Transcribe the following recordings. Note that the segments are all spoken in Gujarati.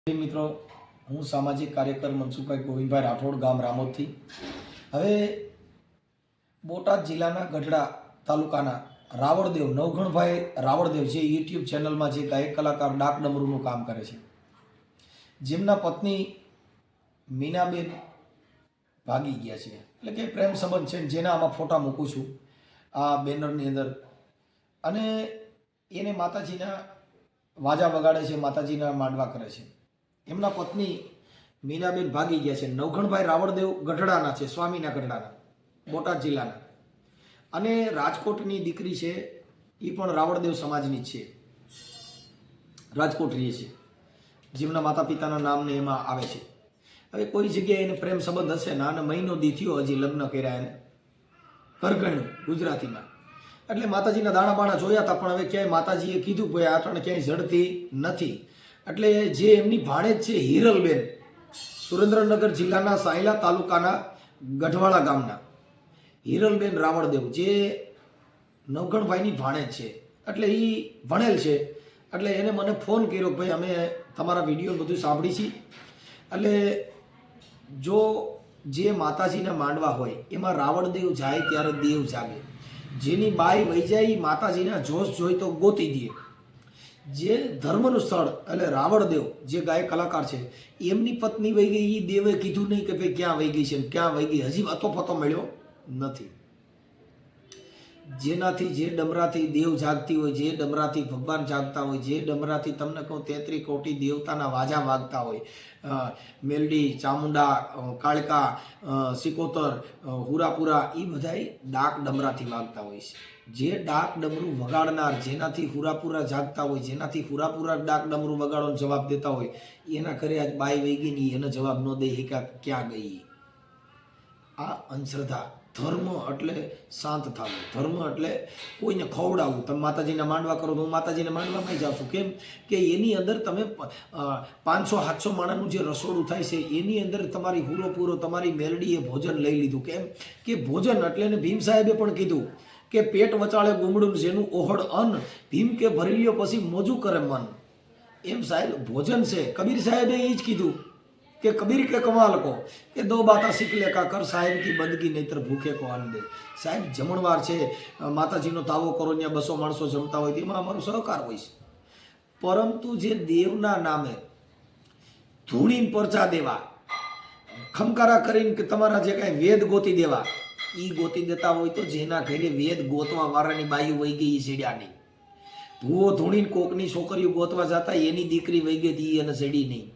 મિત્રો, હું સામાજિક કાર્યકર મનસુખભાઈ ગોવિંદભાઈ રાઠોડ, ગામ રામોદથી. હવે બોટાદ જિલ્લાના ગઢડા તાલુકાના રાવળદેવ નવઘણભાઈ રાવળદેવ જે યુટ્યુબ ચેનલમાં જે ગાયક કલાકાર ડાક ડમરૂનું કામ કરે છે, જેમના પત્ની મીનાબેન ભાગી ગયા છે. એટલે કે પ્રેમ સંબંધ છે, જેના આમાં ફોટા મૂકું છું આ બેનરની અંદર. અને એને માતાજીના વાજા વગાડે છે, માતાજીના માંડવા કરે છે. એમના પત્ની મીનાબેન ભાગી ગયા છે. નવઘણભાઈ રાવળદેવ ગઢડાના છે, સ્વામીના ગઢડાના, બોટાદ જિલ્લાના. અને રાજકોટની દીકરી છે, એ પણ રાવળદેવ સમાજની જ છે, રાજકોટ રહે છે, જેમના માતા પિતાના નામને એમાં આવે છે. હવે કોઈ જગ્યાએ એને પ્રેમ સંબંધ હશે ના, અને મહિનો દી થયો હજી લગ્ન કર્યા એને, કરગણ્યું ગુજરાતીમાં. એટલે માતાજીના દાણા બાણા જોયા હતા, પણ હવે ક્યાંય માતાજીએ કીધું ભાઈ આટણ ક્યાંય જડતી નથી. એટલે જે એમની ભાણેજ છે હિરલબેન, સુરેન્દ્રનગર જિલ્લાના સાયલા તાલુકાના ગઢવાળા ગામના હિરલબેન રાવળદેવ, જે નવઘણભાઈની ભાણેજ છે. એટલે એ ભણેલ છે. એટલે એને મને ફોન કર્યો, ભાઈ અમે તમારા વિડીયો બધું સાંભળી છીએ. એટલે જો જે માતાજીના માંડવા હોય એમાં રાવળદેવ જાય ત્યારે દેવ જાગે. જેની બાઈ વહી જાય માતાજીના જોશ જોઈ તો ગોતી દે. જે ધર્મનું સ્થળ એટલે રાવળદેવ જે ગાયક કલાકાર છે, એમની પત્ની વહી ગઈ, એ દેવે કીધું નહીં કે ભાઈ ક્યાં વહી ગઈ છે, ક્યાં વહી ગઈ, હજી અતો પતો મળ્યો નથી. જેનાથી જે ડમરાથી દેવ જાગતી હોય, જે ડમરાથી ભગવાન જાગતા હોય, જે ડમરાથી તમને કહું 33 કોટી દેવતાના વાજા વાગતા હોય, મેલડી, ચામુંડા, કાળકા, સિકોતર, હુરાપુરા, એ બધા ડાક ડમરાથી વાગતા હોય છે. જે ડાક ડમરું વગાડનાર, જેનાથી હુરાપુરા જાગતા હોય, જેનાથી હુરાપુરા ડાક ડમરું વગાડવાનો જવાબ દેતા હોય, એના ઘરે આજ બાઈ વહી ગઈ નહીં, એને જવાબ ન દે કે ક્યાં ગઈ. આ અંધશ્રદ્ધા. ધર્મ એટલે શાંત થવું, ધર્મ એટલે કોઈને ખવડાવવું. તમે માતાજીના માંડવા કરો તો હું માતાજીના માંડવામાં જાઉં છું. કેમ કે એની અંદર તમે 500-700 માણસનું જે રસોડું થાય છે, એની અંદર તમારી પૂરો પૂરો તમારી મેલડીએ ભોજન લઈ લીધું. કેમ કે ભોજન એટલે એને ભીમ સાહેબે પણ કીધું કે પેટ વચાળે ગુમડું જેનું ઓહડ અન્ન, ભીમ કે ભરી લ્યો પછી મોજું કરે મન. એમ સાહેબ ભોજન છે. કબીર સાહેબે એ જ કીધું કે કબીર કે કમાલ કો કે દો બાતા શીખ લે કા કર સાહેબ કી બંદગી નહીતર ભૂખે કો અન્ન દે. સાહેબ જમણવાર છે, માતાજીનો તાવો કરો, ત્યાં 200 માણસો જમતા હોય, તેમાં અમારો સહકાર હોય છે. પરંતુ જે દેવના નામે ધૂણીને પરચા દેવા, ખમકારા કરીને કે તમારા જે કાંઈ વેદ ગોતી દેવા, એ ગોતી દેતા હોય તો જેના ઘરે વેદ ગોતવા વાળાની બાયું વહી ગઈ, એ સીડ્યા નહીં. ભૂવો ધૂણીને કોકની છોકરીઓ ગોતવા જતા, એની દીકરી વહી ગઈ હતી, એને સીડી નહીં.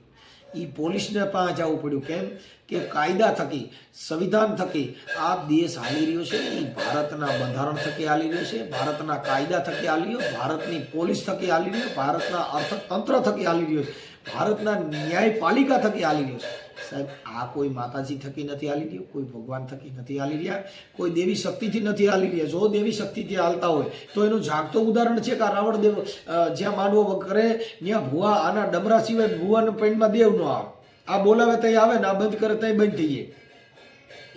એ પોલીસને પાસે જવું પડ્યું. કેમ કે કાયદા થકી, સંવિધાન થકી આ દેશ હાલી રહ્યો છે. એ ભારતના બંધારણ થકી હાલી રહ્યો છે, ભારતના કાયદા થકી હાલી રહ્યો, ભારતની પોલીસ થકી હાલી રહ્યો, ભારતના અર્થતંત્ર થકી હાલી રહ્યો છે, ભારતના ન્યાયપાલિકા થકી હાલી રહ્યો છે. સાહેબ આ કોઈ માતાજી થકી નથી હાલી રહ્યો, કોઈ ભગવાન થકી નથી હાલી રહ્યા, કોઈ દેવી શક્તિથી નથી હાલી રહ્યા. જો દેવી શક્તિથી હાલતા હોય તો એનું જાગતો ઉદાહરણ છે કે આ રાવળદેવ જ્યાં માંડવો કરે ત્યાં ભૂવા, આના ડમરા સિવાય ભૂવાના પેન્ટમાં દેવ ન આવે. આ બોલાવે ત્યાં આવે ને આ બંધ કરે ત્યાં બંધ થઈ જાય.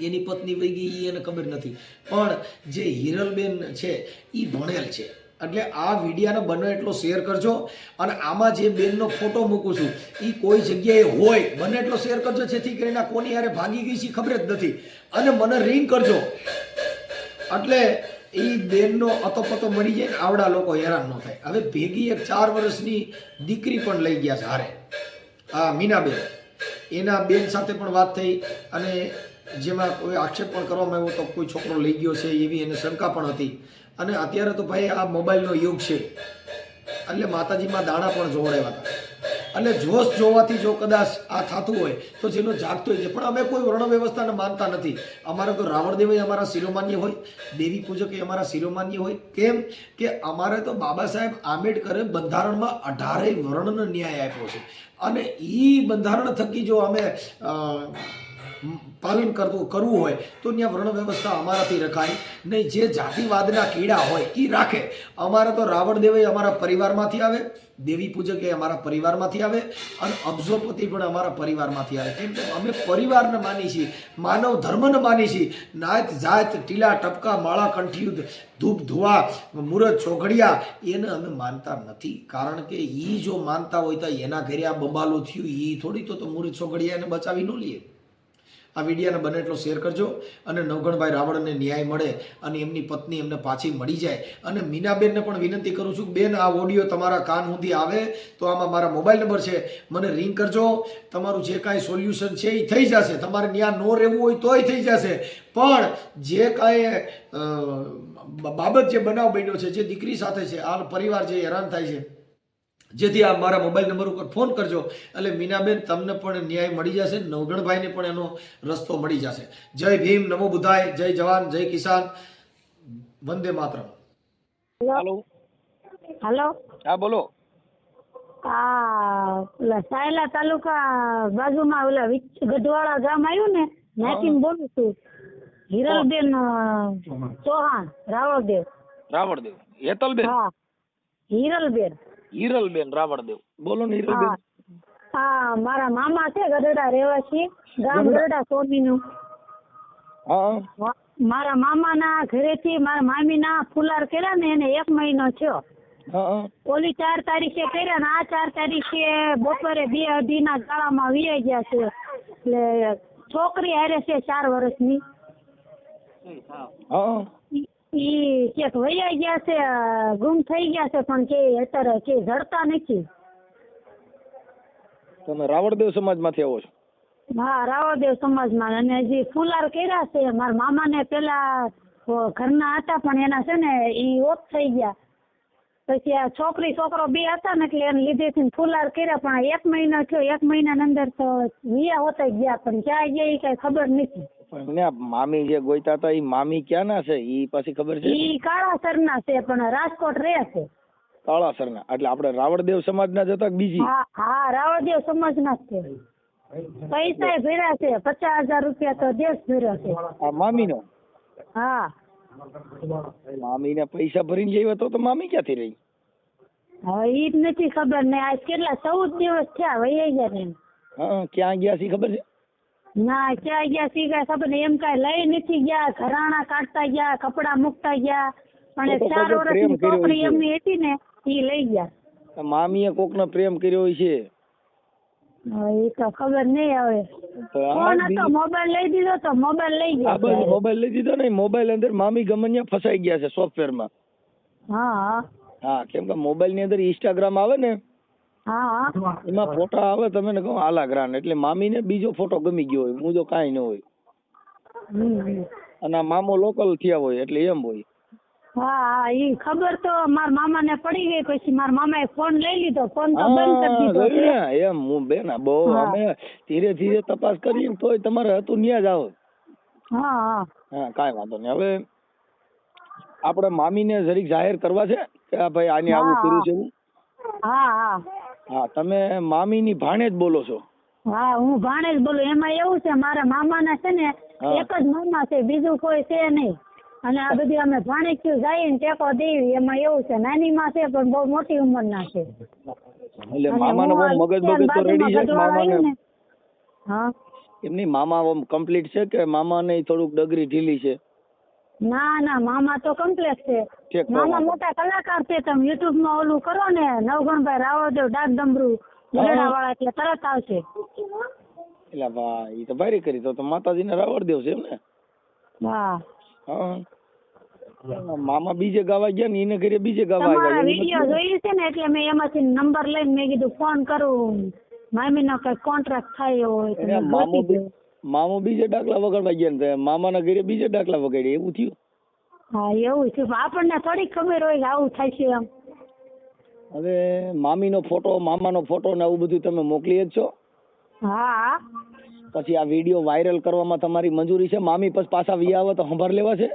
એની પત્ની વહી ગઈ એને ખબર નથી. પણ જે હિરલબેન છે એ ભણેલ છે. એટલે આ વિડીયાને બને એટલો શેર કરજો. અને આમાં જે બેનનો ફોટો મૂકું છું એ કોઈ જગ્યાએ હોય, બને એટલો શેર કરજો, જેથી કરીને કોની યારે ભાગી ગઈ છે ખબર જ નથી. અને મને રિંગ કરજો એટલે એ બેનનો અતોપતો મળી જાય ને આવડા લોકો હેરાન ન થાય. હવે ભેગી એક 4 વર્ષની દીકરી પણ લઈ ગયા છે હારે, આ મીનાબેન. એના બેન સાથે પણ વાત થઈ, અને જેમાં કોઈ આક્ષેપ પણ કરવામાં આવ્યો તો કોઈ છોકરો લઈ ગયો છે એવી એને શંકા પણ હતી. અને અત્યારે તો ભાઈ આ મોબાઈલનો યુગ છે, એટલે માતાજીમાં દાણા પણ જોડાવ્યા હતા. એટલે જોશ જોવાથી જો કદાચ આ થતું હોય તો જેનો જાગતો હોય છે. પણ અમે કોઈ વર્ણ વ્યવસ્થાને માનતા નથી. અમારે તો રાવળદેવ અમારા શિરોમાન્ય હોય, દેવી પૂજક એ અમારા શિરોમાન્ય હોય. કેમ કે અમારે તો બાબા સાહેબ આંબેડકરે બંધારણમાં 18 વર્ણનો ન્યાય આપ્યો છે. અને એ બંધારણ થકી જો અમે પાલન કરવું હોય તો ત્યાં વર્ણ વ્યવસ્થા અમારાથી રખાય નહીં. જે જાતિવાદના કીડા હોય એ રાખે. અમારે તો રાવળદેવ અમારા પરિવારમાંથી આવે, દેવી પૂજક એ અમારા પરિવારમાંથી આવે અને અબજોપતિ પણ અમારા પરિવારમાંથી આવે. કેમ કે અમે પરિવારને માની છીએ, માનવ ધર્મને માની છીએ. નાત જાત ટીલા ટપકા માળા કંઠિયુદ્ધ ધૂપ ધુઆ મુરત ચોઘડિયા એને અમે માનતા નથી. કારણ કે એ જો માનતા હોય તો એના ઘરે આ બંબાલું થયું એ થોડી તો મુરત ચોઘડિયા એને બચાવી ન લઈએ. આ વિડીયોને બને એટલો શેર કરજો અને નવઘણભાઈ રાવળને ન્યાય મળે અને એમની પત્ની એમને પાછી મળી જાય. અને મીનાબેનને પણ વિનંતી કરું છું, બેન આ ઓડિયો તમારા કાન સુધી આવે તો આમાં મારા મોબાઈલ નંબર છે, મને રિંગ કરજો. તમારું જે કાંઈ સોલ્યુશન છે એ થઈ જશે. તમારે ત્યાં ન રહેવું હોય તોય થઈ જશે. પણ જે કાંઈ બાબત જે બનાવ બન્યો છે, જે દીકરી સાથે છે, આ પરિવાર જે હેરાન થાય છે, જેથી આ મારા મોબાઈલ નંબર ઉપર ફોન કરજો. એટલે મીનાબેન તમને પણ ન્યાય મળી જશે, નવઘણભાઈને પણ એનો રસ્તો મળી જશે. જય ભીમ, નમો બુદ્ધાય, જય જવાન, જય કિસાન, વંદે માતરમ. હેલો હેલો, હા બોલો. ઓલા સાયલા તાલુકા બાજુમાં ઓલા ગઢવાળા ગામ આવ્યું ને, નાખીને બોલું છું. હિરલબેન ચૌહાણ, રાવળદેવ. રાવળદેવ, હેતલબેન? હા, હિરલબેન. હિરલબેન રાવળદેવ, બોલો ને હિરલબેન. હા, મારા મામા છે ગઢડા રહેવાસી, ગામ ગઢડા સોમીનું. હા, મારા મામાના ઘરેથી મારા મામીના ફુલાર કર્યા ને એને 1 મહિનો થયો. હા, ઓલી 4 તારીખે કર્યા ને આ 4 તારીખે બપોરે 2:30 ગાળામાં વિયાઈ ગયા છે. એટલે છોકરી હારે છે 4 વર્ષની. હા, ઈ ક્યાંક વૈયા ગયા છે, ગુમ થઈ ગયા છે, પણ કે અત્યારે કે જડતા નથી. તમે રાવળદેવ સમાજમાંથી આવો છો? હા, રાવળદેવ સમાજમાં. અને હજી ફુલાર કર્યા છે. મારા મામાને પેલા ઘરના હતા પણ એના છે ને ઈ ઓફ થઈ ગયા. પછી આ છોકરી છોકરો 2 હતા ને એટલે એને લીધેથી ફુલાર કર્યા. પણ 1 મહિનો થયો, 1 મહિનાની અંદર તો વિયા હોતા ગયા, પણ ક્યાં ગયા એ કઈ ખબર નથી. મામી જે ગોઈતા હતા એ મામી ક્યાં ના છે ઈ પાછી ખબર છે? ઈ કાળાસરના છે પણ રાજકોટ રહે છે. કાળાસરના એટલે આપણે રાવળદેવ સમાજના જ હતા કે બીજી? હા, રાવળદેવ સમાજના જ છે. પૈસા ભર્યા છે, 50,000 રૂપિયા તો દેશ ભર્યો છે. આ મામીનો? હા, મામીને પૈસા ભરીને જઈ તો મામી ક્યાંથી રહી? હવે ઈ જ નથી ખબર ને. આજ કેટલા 14 દિવસ થયા વૈયા ગયા ને. હા, ક્યાં ગયા છે ખબર છે? ના, ક્યાં ગયા સી કઈ ખબર નહીં. એમ કઈ લઈ નથી ગયા, ઘરાણા કાઢતા ગયા, કપડા મૂકતા ગયા. પણ 4 વર્ષની છોકરી એમની હતી ને ઈ લઈ ગયા. મામીએ કોકનો પ્રેમ કર્યો હોય છે. એ તો ખબર નહીં. હવે ફોન હતો, મોબાઈલ લઈ દીધો તો મોબાઈલ લઈ ગયા. બસ મોબાઈલ લઈ દીધો ને, મોબાઈલ અંદર મામી ગમનિયા ફસાઈ ગયા છે સોફ્ટવેરમાં. હા હા, કેમ કે મોબાઈલ ની અંદર ઇન્સ્ટાગ્રામ આવે ને, હા, એમાં ફોટા આવે. તમે કહો આલાગ્રાન એટલે મામીને બીજો ફોટો ગમી ગયો હોય, હું તો કાંઈ ન હોય. અને આ મામો લોકલ થયા હોય એટલે એમ હોય. હા, ઈ ખબર તો મારા મામાને પડી ગઈ. પછી મારા મામાએ ફોન લઈ લીધો, ફોન તો બંધ કરી દીધો. એમ હું બેન બહુ અમે ધીરે ધીરે તપાસ કરી તોય તમારે હતું ન્યા જ આવો. હા, કાંઈ વાંધો નહીં. હવે આપણે મામીને જરીક જાહેર કરવા છે કે ભાઈ આને આવું કર્યું છે એવું. હા, હા, તમે મામીની ભાણે જ બોલો છો? હા, હું ભાણે જ બોલું. એમાં એવું છે, મારા મામાના છે ને એક જ મામા છે, બીજું કોઈ છે નહીં. અને આ બધી અમે ભાણેજ્યું જાય ને ટેકો દેવી. એમાં એવું છે, નાની માં છે પણ બહુ મોટી ઉંમરના છે. એટલે મામાનો મગજ બગજ તો રેડી છે મામાને? હા, એમની મામા કમ્પ્લીટ છે કે મામાને થોડુંક ડગરી ઢીલી છે? ના, મામા તો કમ્પ્લીટ છે. મામા મોટા કલાકાર છે. તમે યુટ્યુબ માં ઓલું કરો ને, નવઘણભાઈ રાવળદેવ ડાકડમરૂ ગઢડા વાળા, એટલે તરત આવશે. એટલે ભાઈ તો ભારી કરી તો માતાજીને રાવળદેવ છે એમ ને? હા, મામા બીજે ગાવા ગયા ને એને ઘરે બીજે ગાવા આવ્યા. વિડીયો જોઈ છે ને એટલે મેં એમાંથી નંબર લઈને મેં કીધું ફોન કરું, મામી નો કઈ કોન્ટ્રાક્ટ થાય હોય. મામો બીજે ડાકલા વગાડવા ગયા ને મામાના ઘરે બીજે ડાકલા વગાડ્યા એવું થયું? હા, એવું છે. આપણને થોડી ખબર હોય કે આવું થાય છે એમ. હવે મામીનો ફોટો, મામાનો ફોટો ને આવું બધું તમે મોકલી જ છો? હા. પછી આ વિડીયો વાયરલ કરવામાં તમારી મંજૂરી છે? મામી પછી પાછા વી આવે તો સંભાળ લેવા છે?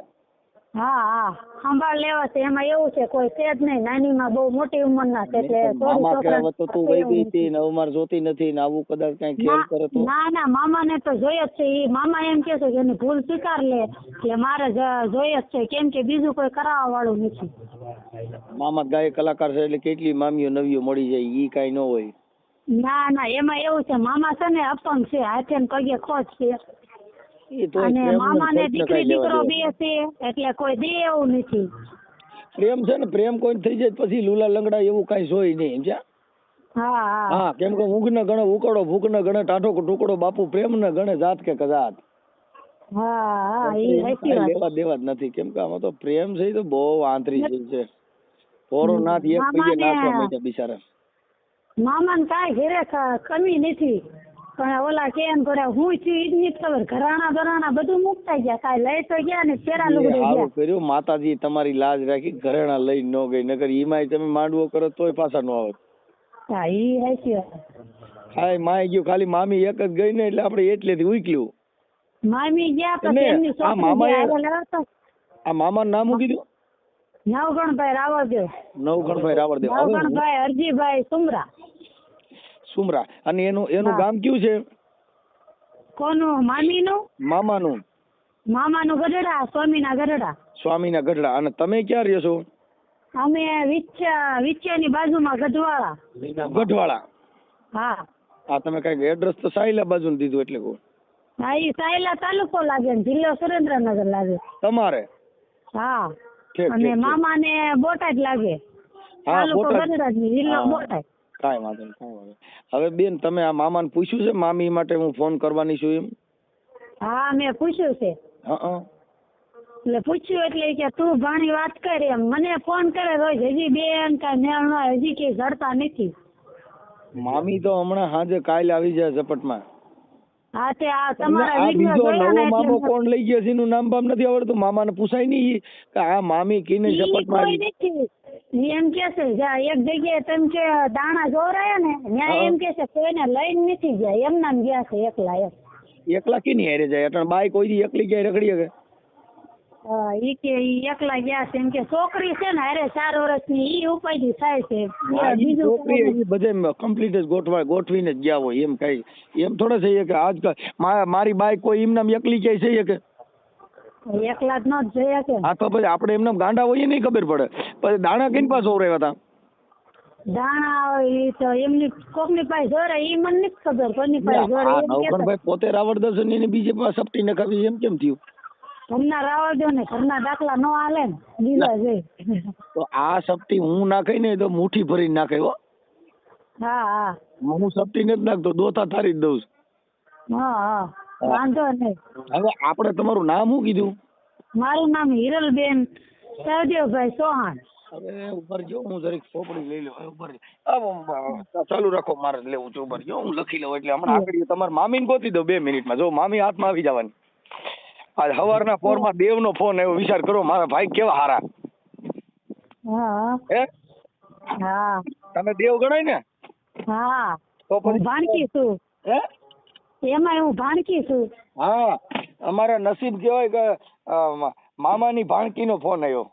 હા હા સંભાળ લેવા છે એમાં એવું છે કોઈ છે જ નહીં નાનીમાં બહુ મોટી ઉંમરના છે એટલે થોડી મામા છોકરા કહેવત તો તું વહી ગઈ હતી ને અમાર જોતી નથી ને આવું કદાચ કઈ ખેલ કરે તો ના ના મામાને તો જોઈએ જ છે ઈ મામા એમ કે છે કે એની ભૂલ સ્વીકાર લે એટલે મારે જોઈએ જ છે કેમ કે બીજું કોઈ કરાવવા વાળું નથી. મામા ગાયક કલાકાર છે એટલે કેટલી મામીઓ નવીઓ મળી જાય ઈ કઈ ન હોય. ના ના એમાં એવું છે મામા છે ને અપંગ છે હાથે ને પગે ખોજ છે એ તો અને મામાને દીકરી દીકરો પ્રેમ બે છે એટલે કોઈ દે એવું નથી. છે ને પ્રેમ કોઈ થઈ જાય પછી લૂલા લંગડા એવું કઈ જોઈ નહીં સમજ્યા. હા હા હા કેમ કે ઊંઘ ને ગણે ઉકળો ભૂખ ને ગણે ટાઢો ટુકડો બાપુ પ્રેમ ને ગણે જાત કે કજાત. હા હા ઈ સાચી વાત. લેવા દેવા જ નથી કેમ કે આમાં તો પ્રેમ છે તો બહુ આંતરી છે. પોરો નાથ એક પગે નાચવા માંડ્યા બિચારા. મામાને કાંઈ ઘરે કમી નથી પણ ઓલા કેમ કરે હું છું ઈ જ નથી ખબર ઘરાણા બરાણા બધું મુકતા ગયા કાંઈ લઈ તો ગયા ને પેરા લુગડે સારું ગયા. કર્યું માતાજી તમારી લાજ રાખી ઘરેણા લઈ ન ગઈ નકર ઈમાંય તમે માંડવો કરો તોય પાછા ન આવે. હા ઈ સાચી વાત. હા માય ગયું ખાલી મામી એક જ ગઈ ને એટલે આપણે એટલેથી ઉકલ્યું. મામી ગયા પછી એમની છોકરી આ મામાનું નામ શું કીધું? નવગણભાઈ રાવળદેવ. નવગણભાઈ રાવળદેવ. નવગણભાઈ અરજીભાઈ સુમરા. સુમરા. અને એનું ગામ કયું છે? કોનું? મામીનું? મામાનું. મામાનું ગઢડા, સ્વામીના ગઢડા. સ્વામીના ગઢડા. અને તમે ક્યાં રહ્યો છો? અમે વિછિયાની બાજુમાં ગઢવાળા. ગઢવાળા. હા. હા તમે કઈક એડ્રેસ તો સાયલા બાજુ દીધું એટલે કહું. હા ઈ સાયલા તાલુકો લાગે ને જિલ્લો સુરેન્દ્રનગર લાગે. તમારે? હા. અને મામાને બોટાદ લાગે. તાલુકો ગઢડા જિલ્લો બોટાદ. કાંઈ વાંધો નહીં. હવે બેન તમે આ મામાને પૂછ્યું છે મામી માટે હું ફોન કરવાની છું એમ? હા મેં પૂછ્યું છે. એટલે પૂછ્યું એટલે કે તું ઘણી વાત કર એમ મને ફોન કરે રોજ હજી બેન કાંઈ મેળ ન આવે હજી કઈ જડતા નથી. મામી તો હમણાં સાંજે કાલે આવી જાય ઝપટમાં. હા તે આ તમારા આ વિડિયો બીજો જોયા નવો ને મામો એટલે કોણ લઈ ગયો છે એનું નામ બામ નથી આવડતું. મામાને પૂછાય નહીં કે આ મામી કીને ઝપટમાં કોઈ નથી. એમ કે છે એક જગ્યાએ તેમ કે દાણા જોરાયા ને ત્યાં એમ કે છે કોઈને લઈને નથી ગયા એમના ગયા છે એકલા એમ. એકલા કેની હારે જાય? અટણ બાઈ કોઈ દી એકલી ક્યાંય રખડી શકે? હા ઈ કે ઈ એકલા ગયા છે એમ કે છોકરી છે ને અરે 4 વર્ષની ઈ ઉપાધી થાય છે. બીજું છોકરી બધે કમ્પ્લીટ જ ગોઠવીને જ ગયા હોય એમ કઈ એમ થોડા છે કે આજ મારી બાઈ કોઈ એમ નામ એકલી ક્યાંય છે કે એકલા જ ન જઈ શકે. હા તો પછી આપણે એમને ગાંડા હોઈએ નહીં ખબર પડે. પછી દાણા કઈ પાસે ઓવરાવ્યા હતા? દાણા ઈ તો એમની કોકની પાસે જોરે ઈ મને નથી ખબર કોની પાસે જોરે. નવગણભાઈ પોતે રાવળદાસ ને એની બીજે પાસે સપટી નખાવી એમ કેમ થયું? ઘરના રાવળ દો ને ઘરના દાખલા ન હાલે ને લીલા છે. તો આ સપટી હું નાખાય ને તો મુઠ્ઠી ભરીને નાખે હો. હા હા હું સપટી નથી નાખતો દોતા થારી જ દઉં. હા હા વાંધો નહીં. હવે આપણે તમારું નામ શું કીધું? મારું નામ હિરલબેન સહદેવભાઈ ચૌહાણ. હવે ઉપર જો હું જરીક ચોપડી લઈ લઉં. ઉપર ચાલુ રાખો મારે લેવું છે. ઉપર જો હું લખી લઉં એટલે હમણાં આગળ તમારા મામીને ગોતી દઉં 2 મિનિટમાં. જો મામી હાથમાં આવી જવાની. આજ સવારના પોરમાં દેવનો ફોન આવ્યો. વિચાર કરો મારા ભાઈ કેવા હારા. હા હે હા તમે દેવ ગણાય ને? હા તો હું ભાણકી છું. હે એમાં હું ભાણકી છું. હા અમારા નસીબ કહેવાય કે મામાની ભાણકીનો ફોન આવ્યો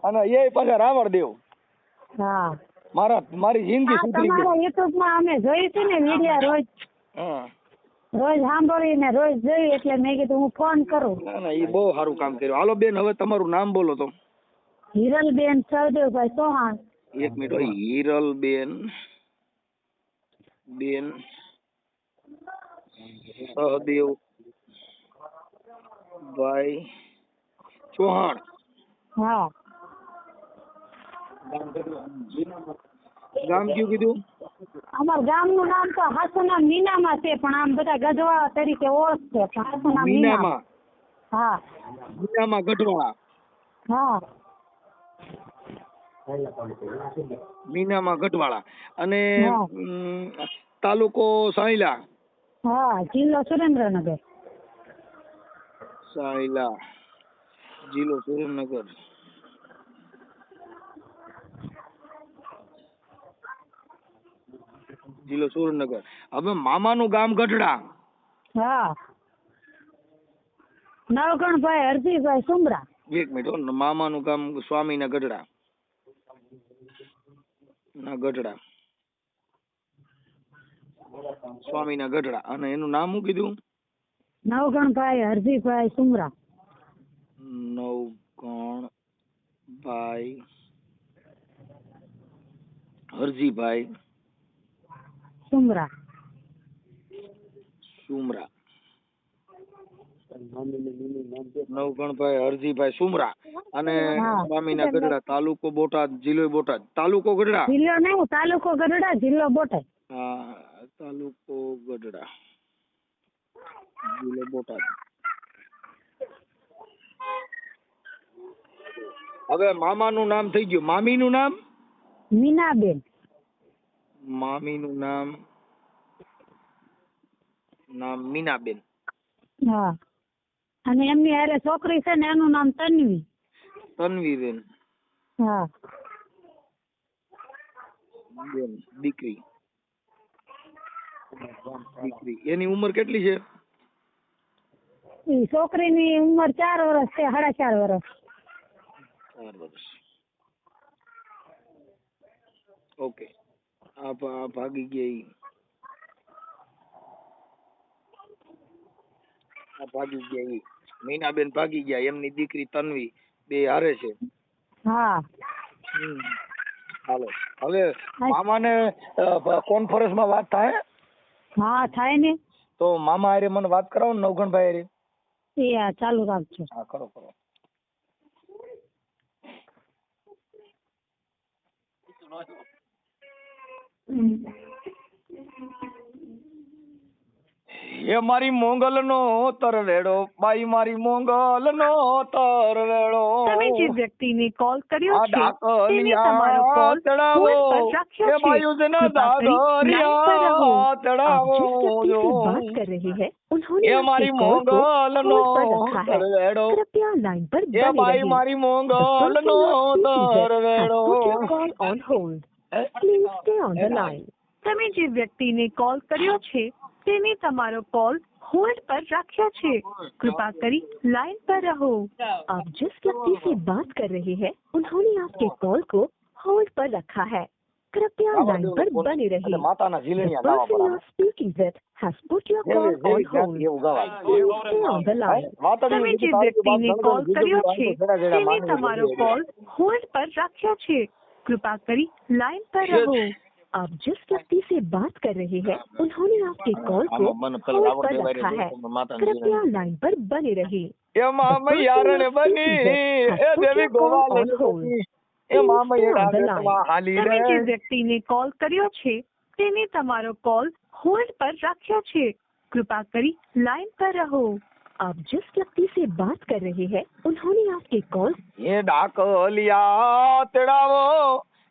અને એ પાછા રાવળદેવ. હા મારી જિંદગી સુધરી ગઈ. તમારા યુટ્યુબ માં અમે જોઈ છે ને વિડિયો રોજ સાંભળીને રોજ જોઈ એટલે મેં કીધું હું ફોન કરું. ના એ બહુ સારું કામ કર્યું. હાલો બેન હવે તમારું નામ બોલો તો. હિરલબેન સહદેવભાઈ ચૌહાણ. 1 મિનિટ. હિરલબેન સહદેવભાઈ ચૌહાણ. હા ગામ કયું કીધું? અમાર ગામનું નામ તો હાસુના મીનામાં છે પણ આમ બધા ગઢવાળા તરીકે ઓળખશે પણ હાસુના મીનામાં. હા મીનામાં ગઢવાળા. હા મીનામાં ગઢવાળા. અને તાલુકો સાયલા. હા જિલ્લો સુરેન્દ્રનગર. સાયલા જિલ્લો સુરેન્દ્રનગર. જિલ્લો સુરેન્દ્રનગર. હવે મામાનું ગામ ગઢડા. હા નવગણભાઈ હરજીભાઈ સુમરા. એક મિનિટ હો. મામાનું ગામ સ્વામીના ગઢડા ના ગઢડા સ્વામીના ગઢડા અને એનું નામ શું કીધું? નવગણભાઈ હરજીભાઈ સુમરા. નવગણભાઈ હરજીભાઈ સુમરા. સુમરા. નવગણભાઈ હરજીભાઈ સુમરા અને હા. સ્વામીના ગઢડા, તાલુકો બોટાદ, જિલ્લો બોટાદ. તાલુકો ગઢડા. જિલ્લો નહીં, તાલુકો ગઢડા, જિલ્લો બોટાદ. હા, તાલુકો ગઢડા, જિલ્લો બોટાદ. હવે મામાનું નામ થઈ ગયું. મામીનું નામ? મીનાબેન. મામીનું નામ મીનાબેન. હા. અને એમની હારે છોકરી છે ને એનું નામ તન્વી. તન્વીબેન. હા. બેન, દીકરી. એની ઉંમર કેટલી છે? ઈ છોકરીની ઉંમર 4 વર્ષ છે, 4.5 વર્ષ. 4 વર્ષ. ઓકે. આ ભાગી ગયા ઈ. આ ભાગી ગયા ઈ. મીનાબેન ભાગી ગયા. એમની દીકરી તન્વી બે હારે છે. હા. હાલો. હવે મામાને કોન્ફરન્સમાં વાત થાય? હા થાય ને. તો મામા હારે મને વાત કરાવો ને નવગણભાઈ હારે. એ હા, ચાલુ રાખજો. હા, કરો. એ મારી મોંગલ નો તરવેડો, બાઈ મારી મોંગલ નો તરવેડો. તમે જે વ્યક્તિને કોલ કર્યો આ છે તેને તમારો ડાકલિયા કોલ તળાવો, હોલ્ડ પર રાખ્યો એ છે. બાયુજના કૃપા કરી લાઈન પર રહો. દાદરિયા आप તળાવો जिस व्यक्ति જો. से बात कर रहे हैं उन्होंने એ आपके મારી कॉल को મોંગલ નો होल्ड पर रखा है. તરવેડો, कृपया लाइन पर એ बने બાઈ रहिए. મારી The Mongal person no you are speaking with has તરવેડો. put your call on hold. Please stay on the line. તમે જે વ્યક્તિને કોલ કર્યો છે તેને તમારો કોલ होल्ड पर रखा છે. कृपा करी लाइन पर रहो. आप जिस व्यक्ति से बात कर रहे हैं उन्होंने आपके कॉल को होल्ड पर रखा है. कृपया लाइन पर बने रहिए. માતાના The ઝીલણિયા ગાવા person you are speaking with has put your call on hold. એવું ગવાય. Please stay on the line. તમે જે વ્યક્તિને કોલ કર્યો છે તેને તમારો કોલ હોલ્ડ પર રાખ્યો છે. कृपा करी लाइन पर रहो. आप जिस व्यक्ति से बात कर रहे हैं उन्होंने आपके कॉल को होल्ड पर रखा है. कृपया लाइन पर बने रहिए. એ મામૈયા રણ બની, એ દેવી ગોવાલ બની, એ મામૈયા ડાગરમાં હાલી તમે જે રે. વ્યક્તિને કોલ કર્યો છે તેને તમારો કોલ હોલ્ડ પર રાખ્યો છે. कृपा करी लाइन पर रहो. आप जिस व्यक्ति से बात कर रहे हैं उन्होंने आपके कॉल એ ડાકલિયા તેડાવો,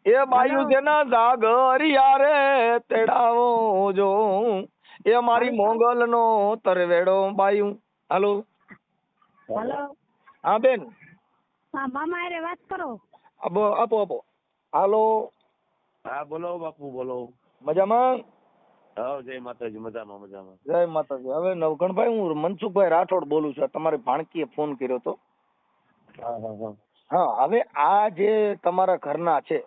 એ બાયુ જેના જાગરિયા રે તેડાવો જો. એ મારી મોંગલ નો તરવેડો બાયુ. હાલો. હેલો. હા બેન. હા, મામા હારે વાત કરો. આપો. હાલો. હા બોલો બાપુ બોલો. મજામાં? હા જય માતાજી. મજામાં. જય માતાજી. હવે નવગણભાઈ, હું મનસુખભાઈ રાઠોડ બોલું છું. તમારી ભાણકીએ ફોન કર્યો હતો. હા. હા, હવે આ જે તમારા ઘરના છે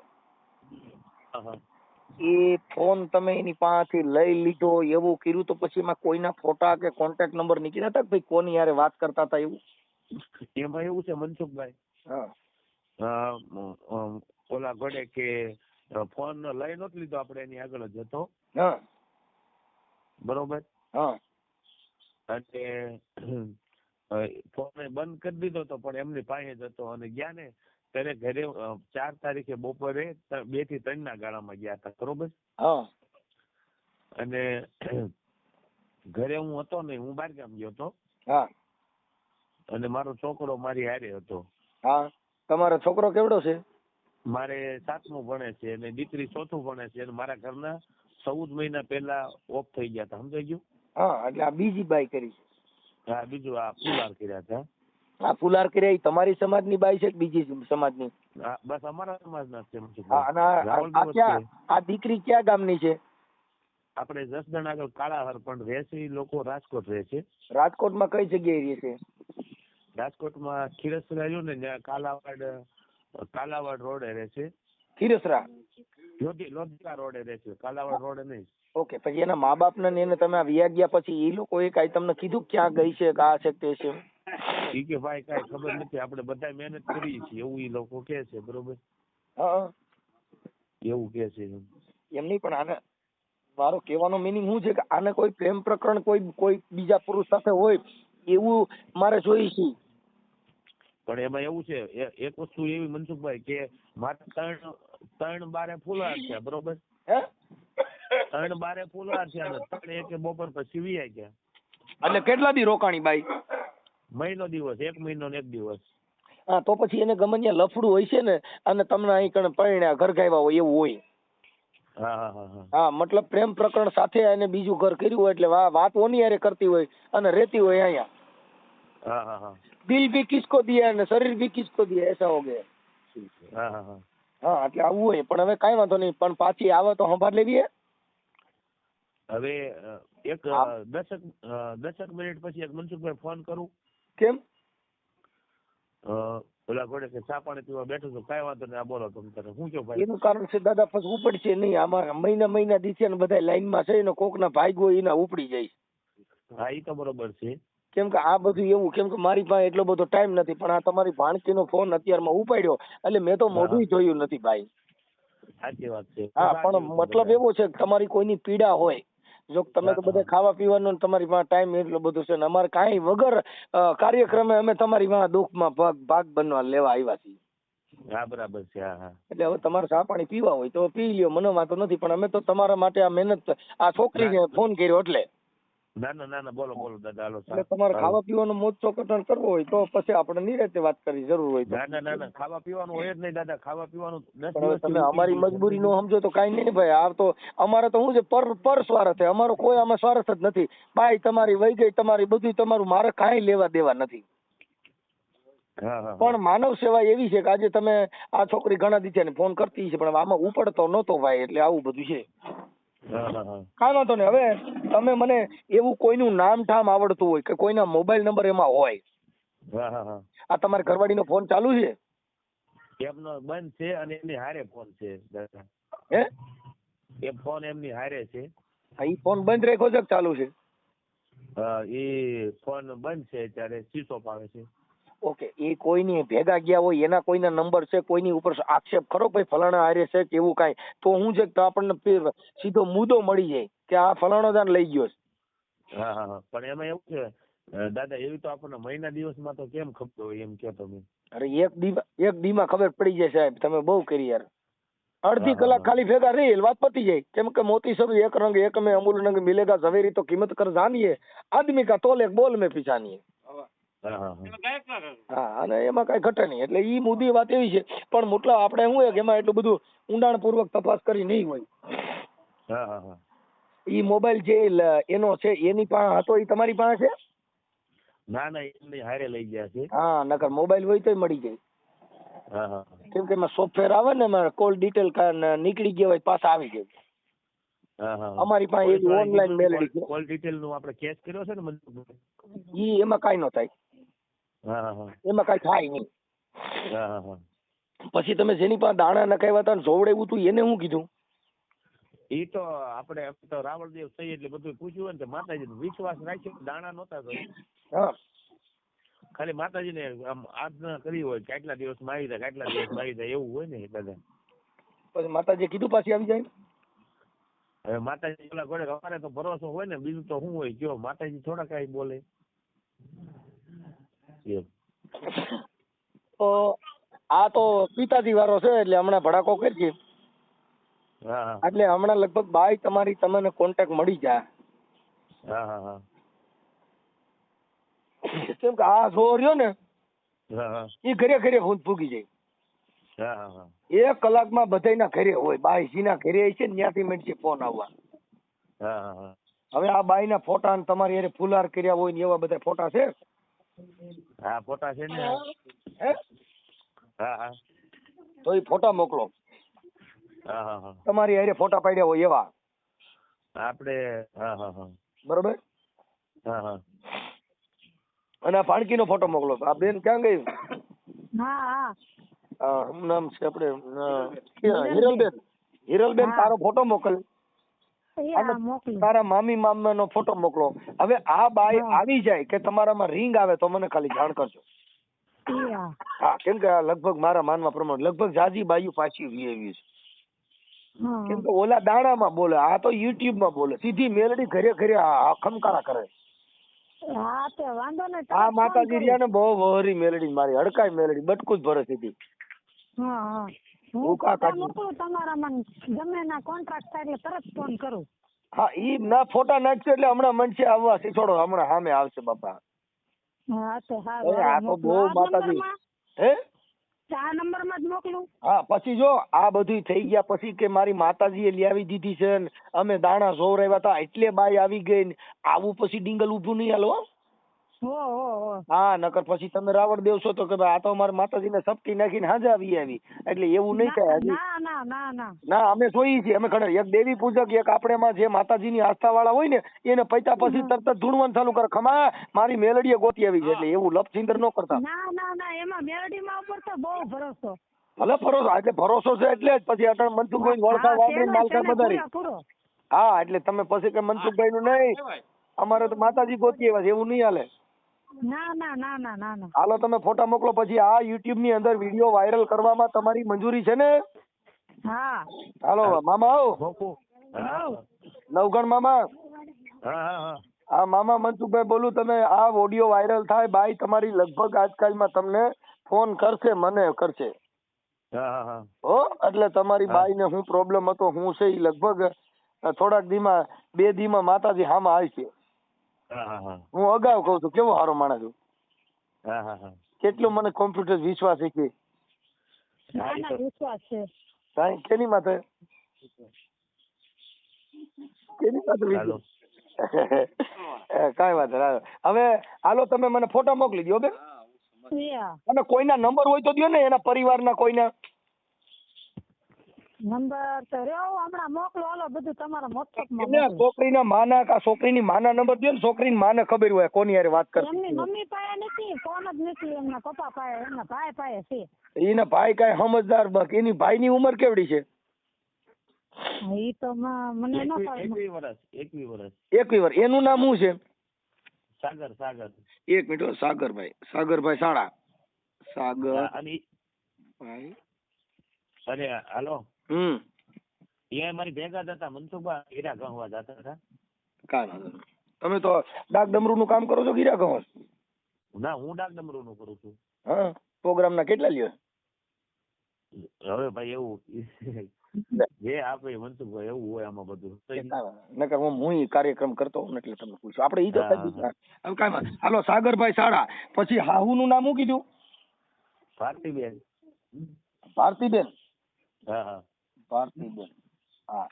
એ ફોન તમે એની પાસેથી લઈ લીધો એવું કર્યું તો પછી એમાં કોઈના ફોટા કે કોન્ટેક્ટ નંબર નીકળ્યા હતા કે ભાઈ કોની યારે વાત કરતા હતા એવું? એમાં એવું છે મનસુખભાઈ, ઓલા ઘડે કે ફોન લઈ નતો લીધો, આપણે એની આગળ જ હતો હા બરોબર. હા અને ફોન બંધ કરી દીધો હતો પણ એમની પાસે જ હતો. અને ગયા ને ત્યારે ઘરે 4 તારીખે બપોરે 2 થી 3 ના ગાળામાં ગયા હતા બરોબર. હા અને ઘરે હું હતો ને, હું બહાર ગામ ગયો હતો હા અને મારો છોકરો મારી હારે હતો. હા. તમારો છોકરો કેવડો છે? મારે 7મું ભણે છે અને દીકરી 4થું ભણે છે. અને મારા ઘરના 14 મહિના પહેલા ઓફ થઈ ગયા હતા, સમજાઈ ગયું? હા, એટલે આ બીજી બાઈ કરી છે. હા, બીજું આ ફુલાર કર્યા હતા. આ ફુલાર કર્યા એ તમારી સમાજની બાઈ છે કે બીજી સમાજની? હા, બસ અમારા સમાજના જ છે. હા. અને આ ક્યાં, આ દીકરી ક્યાં ગામની છે? આપણે જસદણ આગળ કાળાહર, પણ રહે છે ઈ લોકો રાજકોટ રહે છે. રાજકોટમાં કઈ જગ્યાએ રહે છે? રાજકોટમાં ખીરસરા રહ્યું ને ત્યાં કાલાવાડ રોડે રહે છે. ખીરસરા. લોધિકા રોડે રહે છે, કાલાવાડ રોડે નહીં. ઓકે, પછી એના મા બાપને ને એને તમે આ વિયા ગયા પછી એ લોકોએ કાંઈ તમને કીધું ક્યાં ગઈ છે કે આ છે કે તે છે? ઈ કે ભાઈ કાંઈ ખબર નથી, આપણે બધા મહેનત કરીએ છીએ એવું ઈ લોકો કે છે. બરોબર, હા એવું કે છે. એમ નહીં, પણ આને મારો કહેવાનો મિનિંગ શું છે કે આને કોઈ પ્રેમ પ્રકરણ કોઈ બીજા પુરુષ સાથે હોય એવું મારે જોઈએ છે. પણ એમાં એવું છે, એક વસ્તુ એવી મનસુખભાઈ કે મારે ત્રણ બારે ફૂલાર છે. બરોબર, હે 3 બારે ફૂલાર છે અને 3 એકે બપોર પછી વીઆઈ ગયા. એટલે કેટલા દી રોકાણી બાઈ? મહિનો દિવસ, 1 મહિનો ને 1 દિવસ. હા, તો પછી એને ગમે ત્યાં લફડું હોય છે ને, અને તમને અહીં કણ પરણ્યા ઘર ગાવ્યા હોય એવું હોય. હા હા હા હા હા, મતલબ પ્રેમ પ્રકરણ સાથે એને બીજું ઘર કર્યું હોય એટલે વાત ઓની હારે કરતી હોય અને રહેતી હોય અહીંયા. હા હા હા દિલ ભી કિસકો દિયા અને શરીર ભી કિસકો દિયા, એસા હો ગયા. હા હા હા. હા, એટલે આવું હોય. પણ હવે કાંઈ વાંધો નહીં, પણ પાછી આવે તો સંભાળ લેવી. હવે એક 10 મિનિટ પછી એક મનસુખભાઈ ફોન કરું. કેમ? ઓલા ઘોડે કે ચા પાણી પીવા બેઠો છું. કાંઈ વાંધો નહીં, આ બોલો તમે તારે શું કહો ભાઈ? એનું કારણ છે દાદા, પછી ઉપડશે નહીં. અમારા મહિના દીથી બધા લાઈનમાં છે ને, કોકના ભાગ્યો એના ઉપડી જાય. હા, ઈ તો બરોબર છે. કેમ કે આ બધું એવું, કેમ કે મારી પાસે એટલો બધો ટાઈમ નથી. પણ આ તમારી ભાણકીનો ફોન અત્યારમાં ઉપાડ્યો એટલે મેં તો મોઢું જોયું નથી ભાઈ. સાચી વાત છે. હા, પણ મતલબ એવો છે કે તમારી કોઈની પીડા હોય, જો તમે તો બધા ખાવા પીવાનું ને તમારી પાસે ટાઈમ એટલો બધો છે ને અમારે કાંઈ વગર કાર્યક્રમે અમે તમારી પાસે દુઃખમાં ભાગ બનવા લેવા આવ્યા છીએ. હા, બરાબર છે. હા હા. એટલે હવે તમારે ચા પાણી પીવા હોય તો પી લ્યો, મને વાંધો નથી. પણ અમે તો તમારા માટે આ મહેનત, આ છોકરીને ફોન કર્યો એટલે. ના ના બોલો દાદા, હાલો. એટલે તમારે ખાવા પીવાનો મોજ ચોકટણ કરવો હોય તો પછી આપણે નિરાંતે વાત કરી, જરૂર હોય તો. ના ખાવા પીવાનું હોય જ નહીં દાદા. ખાવા પીવાનું 10 પણ હવે દિવસ તમે અમારી મજબૂરી નો સમજો તો કાંઈ નહીં ભાઈ. આ તો અમારે તો શું છે, પર સ્વાર્થ છે. અમારો કોઈ આમાં સ્વાર્થ જ નથી. બાઈ તમારી વહી ગઈ, તમારી બધું તમારું, મારે કાંઈ લેવા દેવા નથી. પણ માનવ સેવા એવી છે કે આજે તમે આ છોકરી ઘણા દિવસે ફોન કરતી છે પણ આમાં ઉપડતો નહોતો ભાઈ, એટલે આવું બધું છે. કાંઈ વાંધો નહીં. હવે તમે મને એવું કોઈનું નામ ઠામ આવડતું હોય કે કોઈના મોબાઈલ નંબર એમાં હોય. આ તમારી ઘરવાળીનો ફોન ચાલુ છે? એમનો બંધ છે અને એમની હારે ફોન છે દાદા. હે? એ ફોન એમની હારે છે. હા, ઈ ફોન બંધ રાખ્યો છે કે ચાલુ છે? એ ફોન બંધ છે ત્યારે સ્વિચ ઓફ આવે છે. ઓકે, એ કોઈની ભેગા ગયા હોય એના કોઈના નંબર છે, કોઈની ઉપર આક્ષેપ ખરો ભાઈ ફલાણા હારે છે કે એવું કાંઈ, તો હું છે તો આપણને સીધો મુદ્દો મળી જાય કે આ ફલાણો દાન લઈ ગયો છે. હા પણ એમાં એવું છે દાદા, એવી તો આપણને મહિના દિવસમાં તો કેમ ખબર હોય એમ કહો તમે? અરે એક દીમાં ખબર પડી જાય સાહેબ, તમે બહુ કરી યાર. અડધી કલાક ખાલી ભેગા રહી વાત પતી જાય. કેમ કે મોતી સરું એક રંગ એક में अमूल रंग मिलेगा, ઝવેરી તો કિંમત કર જાનીએ, આદમી કા તોલ એક બોલ में पिछानिए. હા, અને એમાં કઈ ઘટે નહીં. એટલે ઈ મુદ્દી વાત એવી છે. પણ મોટલા આપણે શું હોય કે એમાં એટલું બધું ઊંડાણ પૂર્વક તપાસ કરી નહીં હોય. ઈ મોબાઈલ જે એનો છે એની પાસે હતો, એ તમારી પાસે છે? ના એમની હારે લઈ ગયા છે. હા, નકર મોબાઈલ હોય તોય મળી જાય. કેમ કે એમાં સોફ્ટવેર આવે ને, એમાં કોલ ડિટેલ નીકળી ગયા હોય પાછા આવી જાય. અમારી પાસે એક ઓનલાઈન મેલડી છે. કોલ ડિટેલ નું આપણે કેસ કર્યો છે ને, ઈ એમાં કાઈ ન થાય. એમાં કઈ થાય નહીં. પછી તમે જેની પાસે દાણા નખાવ્યા હતા જોવડાવ્યું હતું એને હું કીધું? ઈ તો આપણે તો રાવણદેવ થઈ એટલે બધું પૂછ્યું ને, માતાજી વિશ્વાસ રાખ્યો, દાણા નહોતા કર્યું. હા, ખાલી માતાજીને આમ આજ્ઞા કરી હોય કે આટલા દિવસમાં આવી જાય, આટલા દિવસમાં આવી જાય એવું હોય ને દાદા. પછી માતાજી કીધું પાછી આવી જાય. હવે માતાજી ઓલા ઘોડે અમારે તો ભરોસો હોય ને, બીજું તો શું હોય કયો? માતાજી થોડા કઈ બોલે. તો આ તો પિતાજી વાળો છે એટલે હમણાં ભડાકો કરજે. એટલે હમણાં લગભગ બાઈ તમારી તમને કોન્ટેક્ટ મળી જાય. કેમ કે આ જો રહ્યો ને એ ઘરે ઘરે ભૂગી જાય. 1 કલાકમાં બધાના ઘરે હોય. બાઈજીના ઘરે છે ને ત્યાંથી મળશે ફોન આવવા. હવે આ બાઈના ફોટા ને તમારી હારે ફુલાર કર્યા હોય ને એવા બધા ફોટા છે? હા, ફોટા છે ને. હે? હા. તો એ ફોટા મોકલો. તમારી હારે ફોટા પાડ્યા હોય એવા આપણે. બરોબર. અને આ ભાણકીનો ફોટો મોકલો. આ બેન ક્યાં ગઈ? હા શું નામ છે આપણે? હિરલબેન તારો ફોટો મોકલ અને મોકલું. તારા મામી મામાનો ફોટો મોકલો. હવે આ બાઈ આવી જાય કે તમારામાં રિંગ આવે તો મને ખાલી જાણ કરજો. હા, કેમ કે આ લગભગ મારા માનવા પ્રમાણે લગભગ જાજી બાયું પાછી વીએવી છે. કેમ કે ઓલા દાણામાં બોલે, આ તો યુટ્યુબ માં બોલે. સીધી મેલડી ઘરે ઘરે ખમકારા કરે. હા તે વાંધો નહીં. આ માતાજી રહ્યા ને બહુ વહરી મેલડી, મારી હડકાઈ મેલડી બટકું જ ભરે સીધી. હા હું ફોટા મોકલું તમારામાં, ગમે ના કોન્ટ્રાક્ટ થાય એટલે તરત ફોન કરું. હા, ઈ ના ફોટા નાખશે એટલે હમણાં મનશે આવવા શીછોડો, હમણાં સામે આવશે બાપા. હા તે આ તો બહુ માતાજી. હે આ નંબર માં જ મોકલું. હા, પછી જો આ બધું થઈ ગયા પછી કે મારી માતાજીએ લાવી દીધી છે ને અમે દાણા જોવરાવ્યા હતા એટલે બાઈ આવી ગઈ ને આવું પછી ડીંગલ ઊભું નહીં હાલો. હા, નકર પછી તમે રાવણ દેવ છો તો કે આ તો અમારી માતાજીને સપટી નાખીને હાજર આવી એટલે એવું નહીં થાય. ના, અમે જોઈએ છીએ. અમે ઘણા એક દેવી પૂજક, એક આપણે જે માતાજીની આસ્થા વાળા હોય ને એને પૈતા પછી તરત જ ધૂણવાનું ચાલુ કરે, ખમા મારી મેલડીએ ગોતી આવી છે. એટલે એવું લપસિંદર ન કરતા. ના એમાં મેલડીમાં ઉપર તો બહુ ભરોસો. ભલે ભરોસો, એટલે ભરોસો છે એટલે જ પછી અટણ મનસુખભાઈ વળખા વાપરીને માલકા બધારી. હા, એટલે તમે પછી કે મનસુખભાઈ નું નહીં, અમારે તો માતાજી ગોતી આવ્યા છે એવું નહીં હાલે. ના. હાલો તમે ફોટા મોકલો. પછી આ યુટ્યુબ ની અંદર વિડીયો વાયરલ કરવામાં તમારી મંજૂરી છે ને? હા. હાલો મામા આવો. નવગણ મામા. હા મામા મનસુખભાઈ બોલું. તમે આ ઓડિયો વાયરલ થાય, બાઈ તમારી લગભગ આજકાલમાં તમને ફોન કરશે, મને કરશે. હો, એટલે તમારી બાઈ ને હું પ્રોબ્લેમ હતો હું છે ઈ લગભગ થોડાક દીમાં 2 દીમાં માતાજી હામાં આવશે. હું અગાઉ કઉ છું કેવો સારો માણસ છું. કેટલો મને કોમ્પ્યુટર વિશ્વાસ છે. વિશ્વાસ છે. કેની માથે કઈ વાત નહીં. હવે હાલો તમે મને ફોટા મોકલી દો બેન. અને કોઈના નંબર હોય તો દો ને, એના પરિવારના કોઈના નંબર તો રેવો હમણાં મોકલો. હાલો બધું તમારા મફતમાં. છોકરીના માના કા છોકરીની માના નંબર દો ને, છોકરીની માને ખબર હોય કોની યાર વાત કરે. એમની મમ્મી પાસે નથી, ફોન જ નથી. એમના પપ્પા પાસે, એમના ભાઈ પાસે છે. એના ભાઈ કઈ સમજદાર બક. એની ભાઈની ઉંમર કેવડી છે? ઈ તો મને ન ખબર. 21 વર્ષ. એનું નામ શું છે? સાગર. એક મિનિટ. સાગરભાઈ શાળા. સાગરભાઈ. અરે હાલો. એ મારી ભેગા જ હતા. મનસુખભાઈ હીરા ગહવા જતા હતા. કાંઈ વાંધો નહીં. તમે તો ડાક ડમરૂ નું કામ કરો છો હીરા ગહવા? ના, હું ડાક ડમરૂ નું કરું છું. હા, પ્રોગ્રામ ના કેટલા લ્યો? હવે ભાઈ એવું જે આપે મનસુખભાઈ એવું હોય આમાં બધું. નકર હું કાર્યક્રમ કરતો હોઉં એટલે તમને પૂછ્યું. આપણે ઈ તો હવે કાંઈ. હાલો સાગરભાઈ શાળા. પછી હાહુ નું નામ શું કીધું? ભારતીબેન. ભારતીબેન. હા. ભારતીબેન. હા,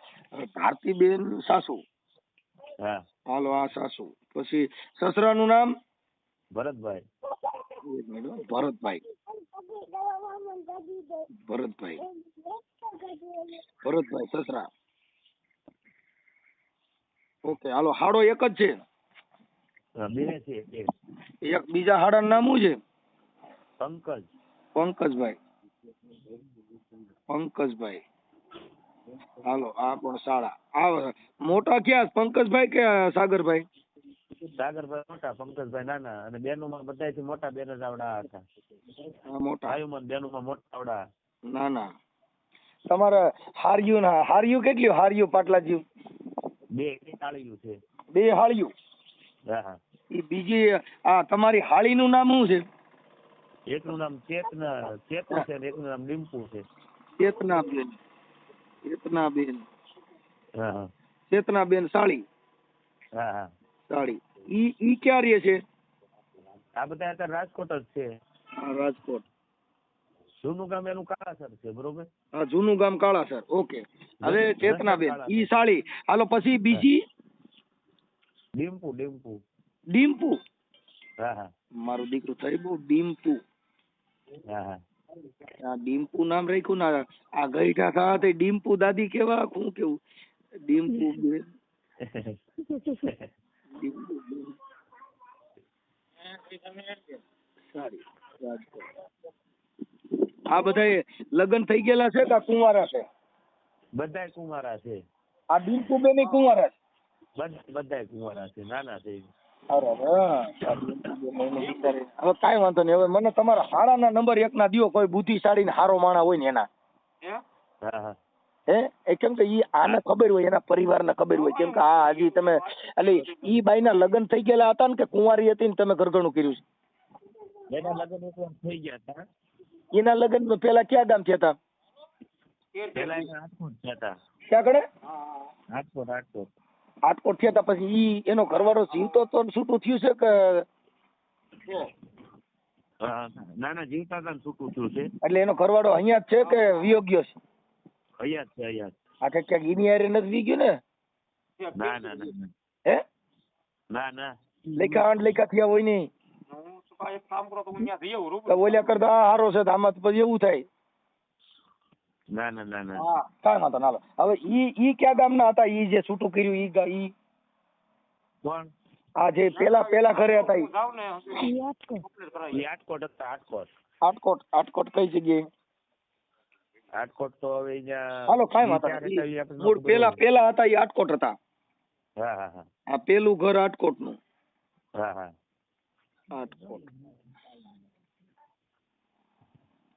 ભારતીબેન સાસુ. હા. હાલો આ સાસુ. પછી સસરાનું નામ? ભરતભાઈ. ભરતભાઈ સસરા. ઓકે હાલો. હાડો એક જ છે? બે છે. એક બીજા હાડાનું નામ શું છે? પંકજભાઈ. હાલો આ પણ શાળા. આ મોટા ક્યાં, પંકજભાઈ કે સાગરભાઈ? સાગરભાઈ મોટા, પંકજભાઈ નાના. અને બેનુમાં બધાથી મોટા બેન જ આવડા હતા. મોટા ભાઈઓમાં બેનુમાં મોટા આવડા. ના. તમારે હાર્યું કેટલી? હાર્યું પાટલાજી? 2 હાળિયું છે. 2 હાળિયું. હા. ઈ બીજી આ તમારી હાળીનું નામ શું છે? એકનું નામ ચેતુ છે ને એકનું નામ ડિમ્પુ છે. ચેતનાબેન. હા. ચેતનાબેન સાળી. હા. સાળી. ઈ ક્યાં રહે છે? આ બધા અત્યારે રાજકોટ જ છે. રાજકોટ. જૂનું ગામ એનું કાળાસર છે. બરોબર. હા, જૂનું ગામ કાળાસર. ઓકે. હવે ચેતનાબેન ઈ સાળી. હાલો પછી બીજી? ડિમ્પુ. હા. મારું દીકરું થઈ બહુ ડિમ્પુ. હા. આ ડિમ્પુ નામ રાખ્યું ને. આ ગઈઠા થા તે ડિમ્પુ દાદી કેવા, શું કેવું? ડિમ્પુ બેન. આ બધા લગ્ન થઈ ગયેલા છે કે કુંવારા છે? બધાય કુંવારા છે. આ ડિંકુબેન કુંવારા છે? બધાય કુંવારા છે, નાના છે. અરે હવે કાંઈ વાંધો નહીં. હવે મને તમારા હાડાના નંબર એક ના દિયો, કોઈ બુદ્ધિશાળી ને હારો માણા હોય ને એના. હા હા એ કેમ કે ઈ આને ખબર હોય, એના પરિવારને ખબર હોય. કેમ કે આ હજી તમે એટલે ઈ બાઈના લગ્ન થઈ ગયેલા હતા ને કે કુંવારી હતી ને તમે ઘરઘણું કર્યું છે? એના લગ્ન એકવાર થઈ ગયા હતા. એના લગ્ન પેલા ક્યાં ગામ થયા હતા? પેલા એના રાજકોટ થયા હતા. ક્યાં કડે? રાજકોટ આટકોટ થયા હતા. પછી ઈ એનો ઘરવાળો જીવતો તો છૂટું થયું છે કે? ના ના, જીવતા હતા ને છૂટું થયું છે. એટલે એનો ઘરવાળો અહીંયા જ છે કે વિયોગ્ય છે? અહીંયા જ છે, અહીંયા જ. આ ક્યાંક એની હારે નથી વી ગયું ને? ના ના ના હે ના ના લેખા લેખા થયા હોય નહીં ઓલ્યા કરતા આ હારો છે તો આમાં તો પછી એવું થાય. ના ના ના ના. હા કાંઈ વાંધો ના. હવે ઈ ક્યાં ગામના હતા? ઈ જે છૂટું કર્યું ઈ કોણ? આ જે પેલા ઘરે હતા ઈ? ઈ રાજકોટ હતા. આટકોટ કઈ જગ્યાએ? રાજકોટ તો હવે અહીંયા હાલો કાંઈ વાંધો નહીં. મૂળ પેલા હતા ઈ આટકોટ હતા. હા હા હા આ પેલું ઘર આટકોટ નું. હા હા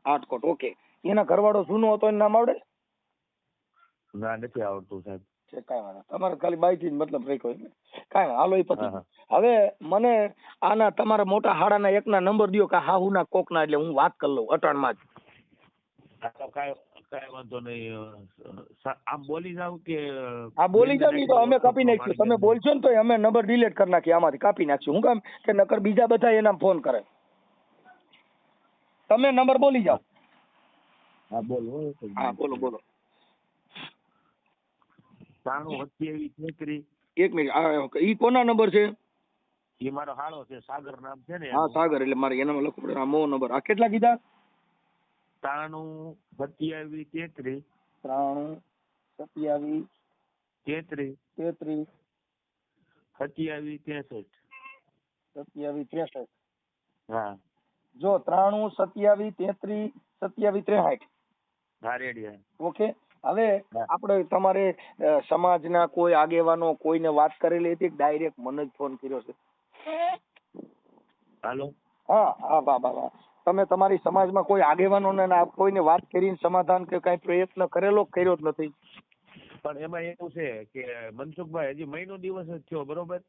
આટકોટ ઓકે. એના ઘરવાળો જૂનો હતો એનું નામ આવડે? ના, નથી આવડતું સાહેબ. કાંઈ વાંધો. તમારે ખાલી બાઈ થી મતલબ રાખ્યો એટલે કાંઈ હાલો એ પતિ. હા. હવે મને આના તમારા મોટા હાડાના એક ના નંબર દયો કે હાહુ ના કોક ના, એટલે હું વાત કરી લઉં અટાણમાં જ. આ તો કાંઈ વાંધો નહીં. આમ બોલી જાવ કે? હા બોલી જાવ તો અમે કાપી નાખીશું. તમે બોલશો ને તો અમે નંબર ડિલીટ કરી નાખીએ, આમાંથી કાપી નાખશું. હું કામ કે નકર બીજા બધા એના ફોન કરે. તમે નંબર બોલી જાઓ. હા બોલો. હા બોલો. 97 એક મિનિટ. ઈ કોના નંબર છે? એ મારો હાળો છે, સાગર નામ છે ને. હા સાગર, એટલે મારે એનામાં લખવું પડે. આ મો નંબર. આ કેટલા કીધા? 97 27 93 27 33 33 27 27 63. હા જો 93 27 33 27 63. હા રેડી. ઓકે. હવે આપણે તમારે સમાજના કોઈ આગેવાનો કોઈને વાત કરેલી હતી? ડાયરેક્ટ મને જ ફોન કર્યો છે? હાલો. હા બા. તમે તમારી સમાજમાં કોઈ આગેવાનોને કોઈને વાત કરીને સમાધાન કે કઈ પ્રયત્ન કરેલો? કર્યો જ નથી. પણ એમાં એવું છે કે મનસુખભાઈ હજી મહિનો દિવસ જ થયો, બરોબર?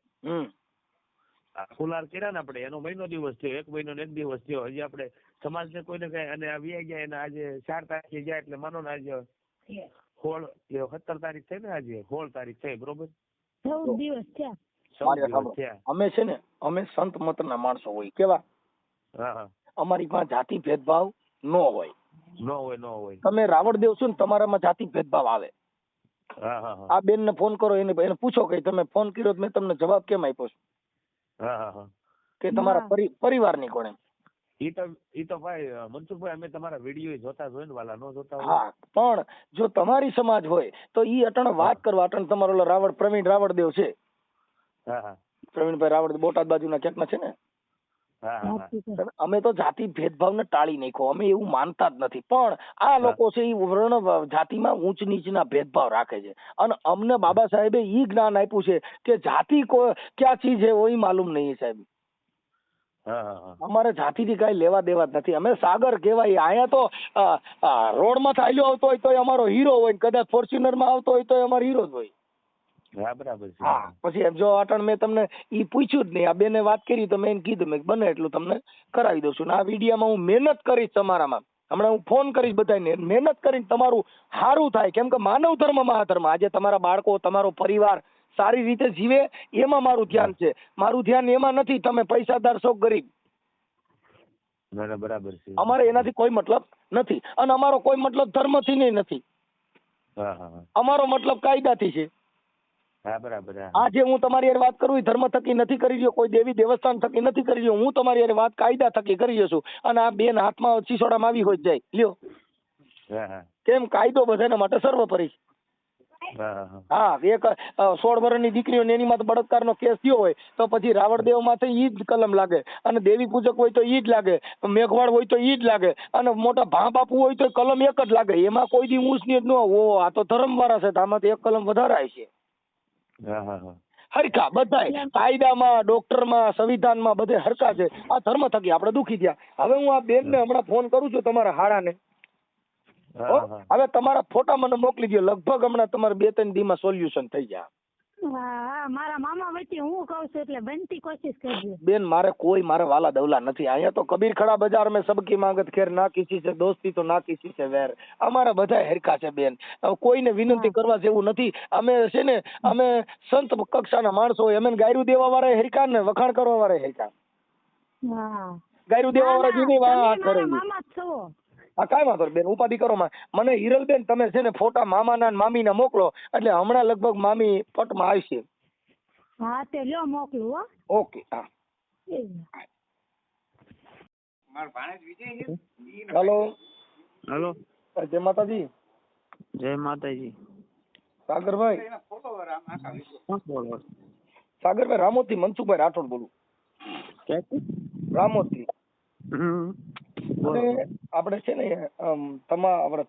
ફુલાર કર્યા ને આપણે, એનો મહિનો દિવસ થયો. 1 મહિનો ને 1 દિવસ થયો. હજી આપણે સમાજને કોઈને કઈ અને આવી ગયા એને આજે 4 તારીખે જાય એટલે માનો ને આજે 17 તારીખ થઈ ને, આજે 16 તારીખ થઈ, બરોબર? 14 દિવસ થયા. 14 દિવસ થયા. અમે છે ને, અમે સંત મત ના માણસો હોય. કેવા? હા. અમારી પાસે જાતિ ભેદભાવ ન હોય. ન હોય. તમે રાવણદેવ છો ને, તમારામાં જાતિ ભેદભાવ આવે. હા. આ બેન ને ફોન કરો, એને પૂછો કે તમે ફોન કર્યો મેં તમને જવાબ કેમ આપ્યો છે? હા. કે તમારા પરિવારની કોણે? ઈ તો ભાઈ મનસુખભાઈ, અમે તમારા વિડીયો જોતા જ હોય ને, વાલા ન જોતા હોય? હા, પણ જો તમારી સમાજ હોય તો ઈ અટણ વાત કરવા. અટણ તમારો પ્રવીણ રાવળદેવ છે. હા. પ્રવીણભાઈ રાવળ બોટાદ બાજુના ક્યાંકના છે ને. હા. અમે તો જાતિ ભેદભાવને ટાળી નાખ્યો. અમે એવું માનતા જ નથી. પણ આ લોકો છે એ વર્ણ જાતિમાં ઊંચ નીચના ભેદભાવ રાખે છે. અને અમને બાબા સાહેબે ઈ જ્ઞાન આપ્યું છે કે જાતિ ક્યાં ચીજ હે વહી માલુમ નહીં સાહેબ. અમારે જાતિથી કઈ લેવા દેવા જ નથી. અમે સાગર કહેવાય. અહીંયા તો રોડમાં ચાલ્યો આવતો હોય તો અમારો હીરો હોય, કદાચ ફોર્ચ્યુનરમાં આવતો હોય તો અમારો હીરો જ હોય. હા, બરાબર છે. હા, પછી જો અટણ મેં તમને ઈ પૂછ્યું જ નહીં. આ બેને વાત કરી તો મેં કીધું મેં બને એટલું તમને કરાવી દઉં છું. ને આ વિડીયામાં હું મહેનત કરીશ તમારામાં. હમણાં હું ફોન કરીશ બધાને. મહેનત કરીને તમારું સારું થાય. કેમ કે માનવ ધર્મ મહાધર્મ. આજે તમારા બાળકો, તમારો પરિવાર સારી રીતે જીવે એમાં મારું ધ્યાન છે. મારું ધ્યાન એમાં નથી તમે પૈસાદાર છો ગરીબ. બરાબર છે. અમારે એનાથી કોઈ મતલબ નથી. અને અમારો કોઈ મતલબ ધર્મથી નહીં નથી. અમારો મતલબ કાયદાથી છે. હા, બરાબર. આજે હું તમારી યાર વાત કરું ધર્મ થકી નથી કરી રહ્યો, કોઈ દેવી દેવસ્થાન થકી નથી કરી રહ્યો. હું તમારી યાર વાત કાયદા થકી કરી રહ્યો છું. અને આ બેન હાથમાં સિસોડામાં આવી હોય જાય લ્યો. કેમ? કાયદો બધાના માટે સર્વોપરી. હા હા હા, એક 16 વર્ષની દીકરીઓ ને એની માથે બળાત્કારનો કેસ થયો હોય તો પછી રાવણદેવ માથે ઈ જ કલમ લાગે, અને દેવી પૂજક હોય તો ઈ જ લાગે, મેઘવાળ હોય તો ઈ જ લાગે, અને મોટા ભા બાપુ હોય તો કલમ એક જ લાગે. એમાં કોઈ દી ઊંચ નીચ ન હોય. આ તો ધર્મ વાળા છે, તો આમાંથી એક કલમ વધારાય છે. હા હા હા હરખા બધાય કાયદામાં, ડોક્ટરમાં, સંવિધાનમાં બધે હરખા છે. આ ધર્મ થકી આપણે દુખી થયા. હવે હું આ બેન ને હમણાં ફોન કરું છું, તમારા હાડાને. હા હા હવે તમારા ફોટા મને મોકલી દો. લગભગ હમણાં તમારે 2-3 દી માં સોલ્યુશન થઈ જાય. હા, મારા મામા વચ્ચે હું કહું છું એટલે બનતી કોશિશ કરજો. બેન મારે વાલા દવલા નથી. અહીંયા તો કબીર ખડા બજાર में सबकी मांगत खेर ना किसी से दोस्ती तो ना किसी से वैर. અમારા બધા હરખા છે બેન. કોઈને વિનંતી કરવા જેવું નથી. અમે છે ને, અમે સંત કક્ષાના માણસો હોય. અમે ગાયરું દેવા વાળા હરખા ને વખાણ કરવા વાળા હરખા. હા, ગાયરું દેવા વાળા જીની વાત તમે કરે. મારા મામા જ છો. હા, કાંઈ વાંધો નહીં બેન, ઉપાધિ કરો માં. મને હિરલબેન તમે છે ને ફોટા મામાના ને મામીના મોકલો, એટલે હમણાં લગભગ મામી પટમાં આવશે. હા, તે લ્યો મોકલું હો. ઓકે. હા, એ. હેલો. હેલો, જય માતાજી. જય માતાજી. સાગરભાઈ. કોણ બોલો? સાગરભાઈ રામોદથી મનસુખભાઈ રાઠોડ બોલું. ક્યાંથી? રામોદથી. બોલો. અને આપણે છે ને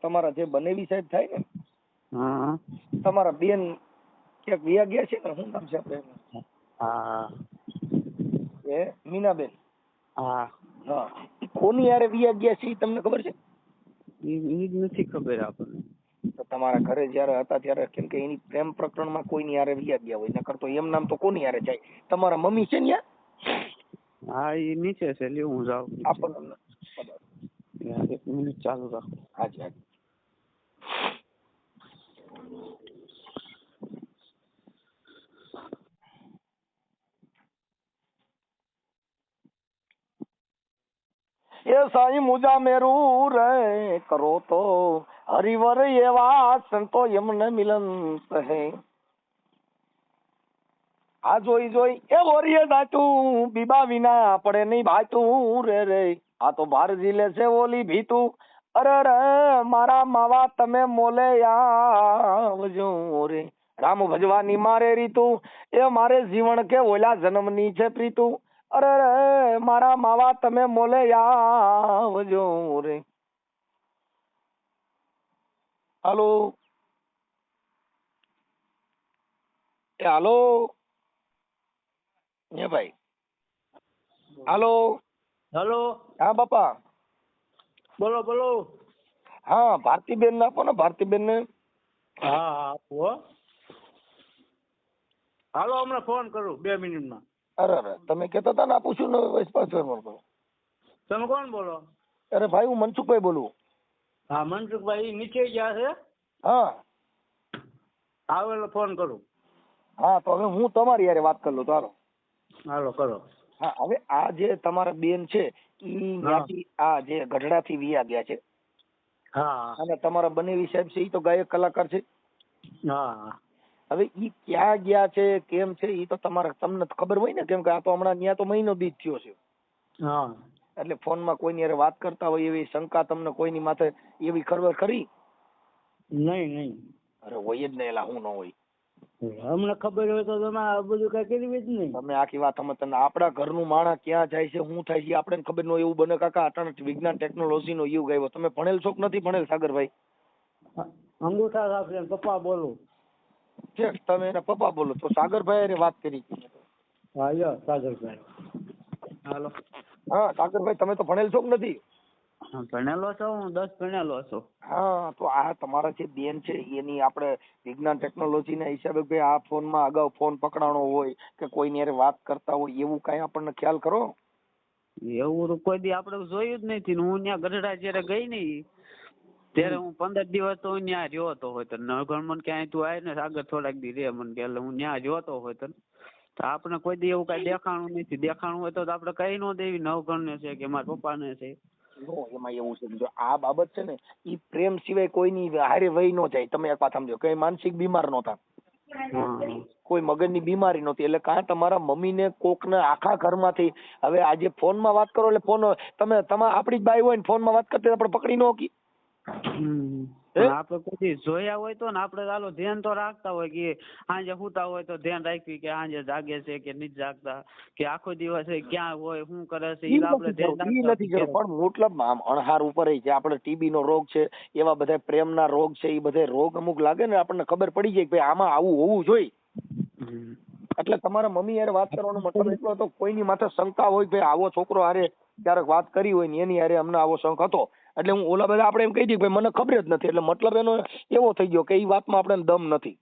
તમારા જે બનેવી સાહેબ થાય ને, હા તમારા બેન ક્યાંક વિયા ગયા છે ને, શું નામ છે આપણે? હા એ મીનાબેન. હા હા, ઈ કોની યારે વિયા ગયા છે ઈ તમને ખબર છે? ઈ જ નથી ખબર આપણને. તો તમારા ઘરે જયારે હતા ત્યારે, કેમ કે એની પ્રેમ પ્રકરણમાં કોઈની યારે વિયા ગયા હોય, નકર તો એમ નામ તો કોની યારે જાય? તમારા મમ્મી છે ને? હા, એ નીચે છે, લ્યો હું જાઉં. આપણને 1 મિનિટ ચાલુ રાખો. હાજી હાજી. એ સાઈ મુજા મેરું રે કરો તો હરિવર એવા સંતો એમને મિલન કહે. આ જોઈ જોઈ એ વોરીએ દાટું બીબા વિના પડે નહીં ભાતું રે રે. આ તો બાર જીલે છે ઓલી ભીતું. અરે રે મારા માવા તમે મોલે આવજો રે. રામ ભજવાની મારે રીતું, એ મારે જીવન કે ઓલા જન્મની છે પ્રીતું. અરે રે મારા માવા તમે મોલે આવજો રે. હાલો એ હાલો એ ભાઈ. હાલો. હેલો, હા બાપા. બોલો બોલો. હા, ભારતીબેન ને આપો ને, ભારતીબેન ને. હા હા આપો. હાલો, હમણાં ફોન કરું 2 મિનિટમાં. અરે તમે કહેતા હતા ને આપું છું ને, પાછળ કરો. તમે કોણ બોલો? અરે ભાઈ હું મનસુખભાઈ બોલું. હા, મનસુખભાઈ નીચે ગયા છે. હા આવેલો ફોન કરું. હા, તો હવે હું તમારી યારે વાત કરી લઉં. તો હાલો. હાલો કરો. હા, હવે આ જે તમારા બેન છે ઈ ત્યાંથી આ જે ગઢડાથી વિયા ગયા છે. હા અને તમારા બનેવી સાહેબ છે ઈ તો ગાયક કલાકાર છે. હા હવે ઈ ક્યાં ગયા છે, કેમ છે, ઈ તો તમને ખબર હોય ને, કેમ કે આ તો હમણાં ત્યાં તો મહિનો બીત થયો છે. હા. એટલે ફોનમાં કોઈની હારે વાત કરતા હોય એવી શંકા તમને કોઈની માથે એવી ખબર ખરી? નહીં નહીં. અરે હોય જ ને, એલા હું ન હોય. અમને ખબર હોય તો તમે આ બધું કઈ કરી જ નહીં. તમે આખી વાત સમજતા. આપણા ઘરનું માણસ ક્યાં જાય છે, શું થાય છે, આપણે ખબર ન હોય. એવું બને કાકા અટાણે વિજ્ઞાન ટેકનોલોજી નો યુગ આવ્યો. તમે ભણેલ છો કે નથી ભણેલ સાગરભાઈ? અંગૂઠા સાથે પપ્પા બોલું. છે તમે એના પપ્પા બોલો તો સાગરભાઈ એને વાત કરી. હા યો સાગરભાઈ. હાલો. હા સાગરભાઈ, તમે તો ભણેલ છો કે નથી? ભણેલો છો, હું 10 ભણેલો છું. હા, તો આ તમારા જે બેન છે એની આપણે વિજ્ઞાન ટેકનોલોજી ના હિસાબે ભાઈ આ ફોનમાં અગાઉ ફોન પકડાણો હોય કે કોઈની હારે વાત કરતા હોય એવું કઈ આપણને ખ્યાલ કરો? એવું તો કોઈ દી આપણે જોયું જ નથી. હું ત્યાં ગઢડા જયારે ગઈ ને ત્યારે હું 15 દિવસ તો ત્યાં રહ્યો હતો. હોય તો નગર મને ક્યાંય તું આવે ને આગળ થોડાક દી રે મને કે, એટલે હું ત્યાં જોતો હોય તો આપણે કોઈ દી એવું કઈ દેખાણું નથી. દેખાણું હોય તો આપણે કઈ ન દેવી નવગણ ને છે કે મારા પપ્પા ને છે. એમાં એવું છે, જો આ બાબત છે ને ઈ પ્રેમ સિવાય કોઈની હારે વહી ન જાય. તમે એક વાત સમજો, કઈ માનસિક બીમાર નહોતા, કોઈ મગજની બીમારી નહોતી. એટલે કાં તમારા મમ્મી ને કોક ને આખા ઘરમાંથી હવે આજે ફોનમાં વાત કરો એટલે ફોન તમે આપણી જ બાઈ હોય ને ફોનમાં વાત કરતી આપણે પકડી ન હોકી. પણ આપણે કોઈ જોયા હોય તો ને આપણે ચાલો ધ્યાન તો રાખતા હોય કે સાંજે સુતા હોય તો ધ્યાન રાખવી કે સાંજે જાગે છે કે નથી જાગતા કે આખો દિવસ ક્યાં હોય શું કરે છે એ આપણે ધ્યાન ઈ નથી જરૂર, પણ મતલબ આમ અણહાર ઉપર જે આપણે ટીબી નો રોગ છે, એવા બધા પ્રેમના રોગ છે, એ બધા રોગ અમુક લાગે ને આપણને ખબર પડી જાય કે ભાઈ આમાં આવું હોવું જોઈએ. એટલે તમારા મમ્મી યાર વાત કરવાનો મતલબ એટલો હતો, કોઈની માથે શંકા હોય ભાઈ આવો છોકરો હારે ક્યારેક વાત કરી હોય ને એની હારે અમને આવો શંખ હતો, એટલે હું ઓલા બધા આપણે એમ કહી દઈએ ભાઈ મને ખબર જ નથી, એટલે મતલબ એનો એવો થઈ ગયો કે એ વાતમાં આપણે દમ નથી.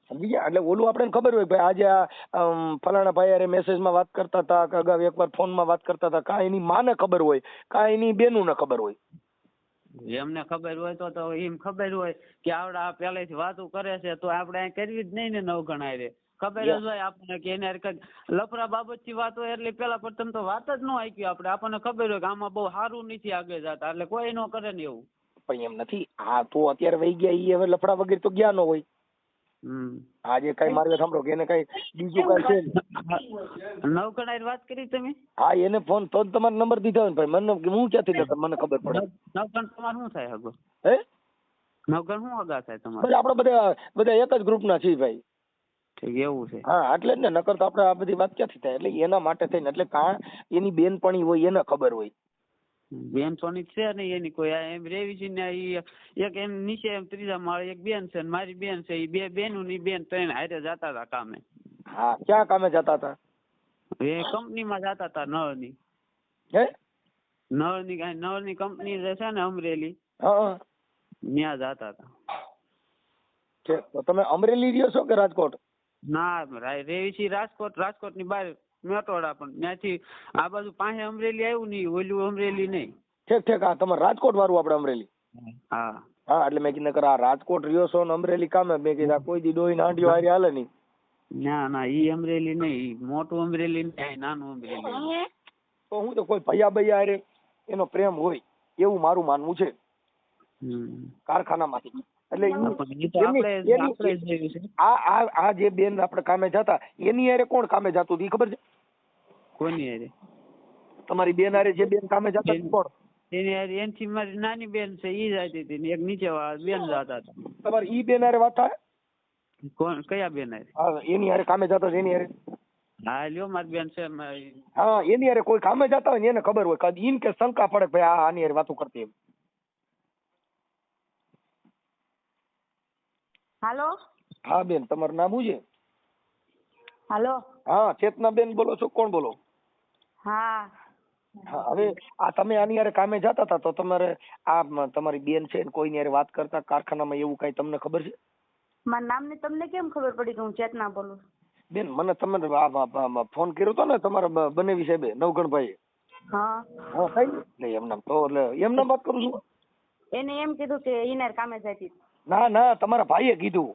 સમજી ગયા? એટલે ઓલું આપણને ખબર હોય ભાઈ આજે આ ફલાણા ભાઈ હારે મેસેજમાં વાત કરતા હતા કે અગાઉ એકવાર ફોનમાં વાત કરતા હતા, કાં એની માને ખબર હોય કાં એની બેનું ને ખબર હોય. એમને ખબર હોય તો એમ ખબર હોય કે આવડા પહેલેથી વાતો કરે છે તો આપણે અહીં કરવી જ નહીં ને નવગણાય રે. ખબર જ હોય આપણને કે એને કઈક લફરા બાબતથી વાત હોય એટલે પેલા પ્રથમ તો વાત જ ન આઈકી આપણે. આપણને ખબર હોય કે આમાં બહુ સારું નથી આગળ જતા, એટલે કોઈ ન કરે ને એવું. પણ એમ નથી, આ તો અત્યારે વહી ગયા, ઈ હવે લફડા વગેરે તો ગયા ન હોય. આજે કઈ મારે સાંભળો કે એને કઈ બીજું કઈ છે નવગણાય વાત કરી તમે? હા, એને ફોન તો જ તમારો નંબર દીધો ને ભાઈ, મને હું ક્યાંથી લેતો મને ખબર પડે. નવગણ તમારે શું થાય હગો? હે નવગણ શું હગા થાય તમારે? આપણે બધા એક જ ગ્રુપ ના છીએ ભાઈ. ઠીક એવું છે. હા, એટલે જ ને, નકર તો આપણે આ બધી વાત ક્યાંથી થાય. એટલે એના માટે થઈને, એટલે કાં એની બેનપણી હોય એને ખબર હોય. બેન સોની છે ને એની કોઈ એમ રેવી છે ને, એક એમ નીચે એમ ત્રીજા માળે એક બેન છે ને મારી બેન છે, એ બે બેનું ની બેન ત્રણ હારે જતા હતા કામે. હા, ક્યાં કામે જતા હતા? એ કંપનીમાં જતા હતા નળની. હે? નળની કંપની જે છે ને અમરેલી, હા, ત્યાં જતા હતા. તો તમે અમરેલી રહ્યો છો કે રાજકોટ? ના, રેવી છે રાજકોટ ની બહાર મેટોડા, પણ ત્યાંથી આ બાજુ પાસે અમરેલી આવ્યું નહીં, ઓલું અમરેલી નહીં. ઠીક. હા, તમારે રાજકોટ વાળું આપણે અમરેલી. હા, એટલે મેં કીધું આ રાજકોટ રહ્યો છો ને અમરેલી કામે, મેં કીધું કોઈ દી ડોહી નાંડિયો હારી હાલે નહીં. ના ઈ અમરેલી નહીં, મોટું અમરેલી નહીં, નાનું અમરેલી. તો હું તો કોઈ ભૈયા ભૈયા હારે એનો પ્રેમ હોય એવું મારું માનવું છે કારખાનામાંથી. એટલે આ જે બેન આપણે કામે જતા એની હારે કોણ કામે જતું હતું ખબર છે? કોની હારે? તમારી બેન હારે જે બેન કામે જતા કોણ? એની હારે એનથી મારી નાની બેન છે ઈ જતી હતી ને એક નીચે વાળા બેન જતા હતા. તમારી ઈ બેન હારે વાત થાય? કોણ? કયા બેન હારે? હા, એની હારે કામે જતા એની હારે. હા, લ્યો મારી બેન છે. હા, એની હારે કોઈ કામે જતા હોય ને એને ખબર હોય, કદી ઇન કે શંકા પડે ભાઈ આ આની હારે વાતો કરતી એમ. હાલો. હા બેન, તમારું નામ શું છે? હાલો. હા, ચેતના બેન બોલો છો? કોણ બોલો? હા. હા, હવે આ તમે આની હારે કામે જતા હતા તો તમારે આ તમારી બેન છે ને કોઈની હારે વાત કરતા કારખાનામાં એવું કઈ તમને ખબર છે? મારા નામને તમને કેમ ખબર પડી કે હું ચેતના બોલું? બેન, મને તમે ફોન કર્યો હતો ને તમારા બનેવી સાહેબે નવગણભાઈ. હા. હા, કઈ એમ નામ તો એટલે એમ નામ વાત કરું છું. એને એમ કીધું કે ઈનાર કામે જતી. ના, તમારા ભાઈએ કીધું.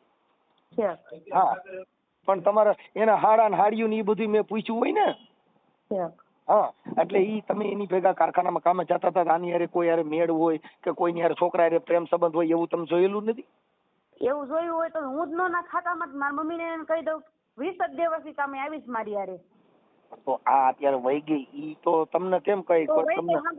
હા, પણ તમારા એના હાડા ને હાડિયું ને એ બધું મેં પૂછ્યું હોય ને. હા, એટલે ઈ તમે એની ભેગા કારખાનામાં કામે જતા હતા, આની હારે કોઈ હારે મેળ હોય કે કોઈની હારે છોકરા હારે પ્રેમ સંબંધ હોય એવું તમે જોયેલું નથી? એવું જોયું હોય તો હું જ ના ખાતામાં મારી મમ્મીને કહી દઉં 20 દિવસથી કામે આવીશ મારી હારે. તો આ અત્યારે વહી ગઈ ઈ તો તમને કેમ કઈ તમને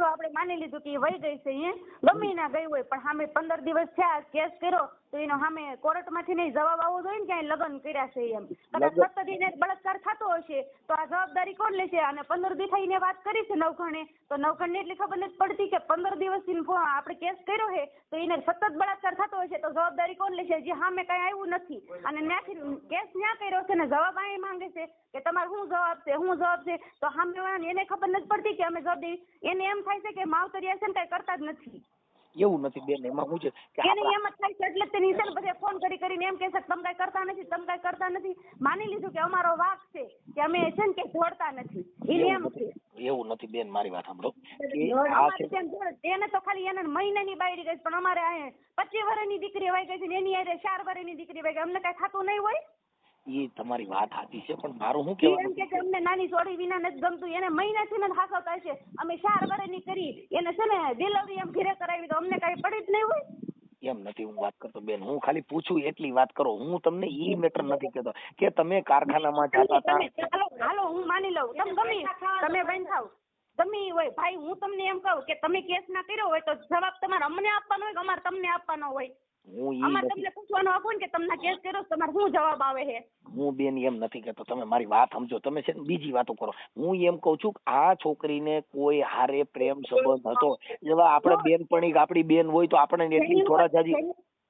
આપણે માની લીધું કે વહી ગઈ છે, અહીંયા ગમે ના ગઈ હોય, પણ સામે 15 દિવસ થયા કેસ કર્યો તો એનો સામે કોર્ટમાંથી નહીં જવાબ આવવો જોઈએ ને કે લગ્ન કર્યા છે એમ. કદાચ સતત એને બળાત્કાર થતો હશે તો આ જવાબદારી કોણ લેશે? અને 15 દિવસ થઈને વાત કરી છે નવઘણે, તો નવઘણને એટલી ખબર નથી પડતી કે 15 દિવસથી આપણે કેસ કર્યો છે તો એને સતત બળાત્કાર થતો હશે તો જવાબદારી કોણ લેશે? જે સામે કઈ આવ્યું નથી અને ત્યાંથી કેસ ન્યા કર્યો છે ને જવાબ અહીં માંગે છે કે તમારે શું જવાબ છે, તો સામે વાળાને એને ખબર નથી પડતી કે અમે જવાબ દેવી. એને એમ થાય છે કે માવતરિયા છે ને કઈ કરતા જ નથી. એવું નથી બેન, એમાં શું છે કે એને એમ જ થાય છે એટલે તેની છે ને બધે ફોન કરીને એમ કહે છે તમે કઈ કરતા નથી. માની લીધું કે અમારો વાક છે કે અમે છે ને કે જોડતા નથી. એને એમ છે એવું નથી બેન, મારી વાત સાંભળો. એને તો ખાલી એને મહિનાની બાયડી ગઈ, પણ અમારે 25 વર્ષની દીકરી વાઈ ગઈ છે ને એની 4 વર્ષની દીકરી વાઈ ગઈ. અમને કઈ ખાતું નહીં હોય? એ તમારી વાત સાચી છે, પણ મારું શું કહેવાનું કે અમને નાની છોડી વિના નથી ગમતું. એને મહિનાથી ને હાસવતા છે. અમે 4 વર્ષની કરી એને છે ને ડિલિવરી એમ ઘરે કરાવી તો અમને કઈ પડી જ નહીં હોય? એમ નથી હું વાત કરતો બેન, હું ખાલી પૂછું એટલી વાત કરો. હું તમને ઈ મેટર નથી કહેતો કે તમે કારખાનામાં જતા હતા. હાલો હું માની લઉં તમે ગમે તમે બંધ થાવ ગમે ઈ હોય ભાઈ, હું તમને એમ કહું કે તમે કેસ ના કર્યો હોય તો જવાબ તમારે અમને આપવાનો હોય કે અમારે તમને આપવાનો હોય? હું ઈ અમારે નથી, તમને પૂછવાનું આપો ને કે તમને કેસ કર્યો તો તમારે શું જવાબ આવે છે? હું બેન એમ નથી કહેતો, તમે મારી વાત સમજો, તમે છે ને બીજી વાતો કરો. હું એમ કઉ છું કે આ છોકરીને કોઈ હારે પ્રેમ સંબંધ હતો, એવા આપણે બેનપણી કે આપણી બેન હોય તો આપણે એટલી થોડા જાજી.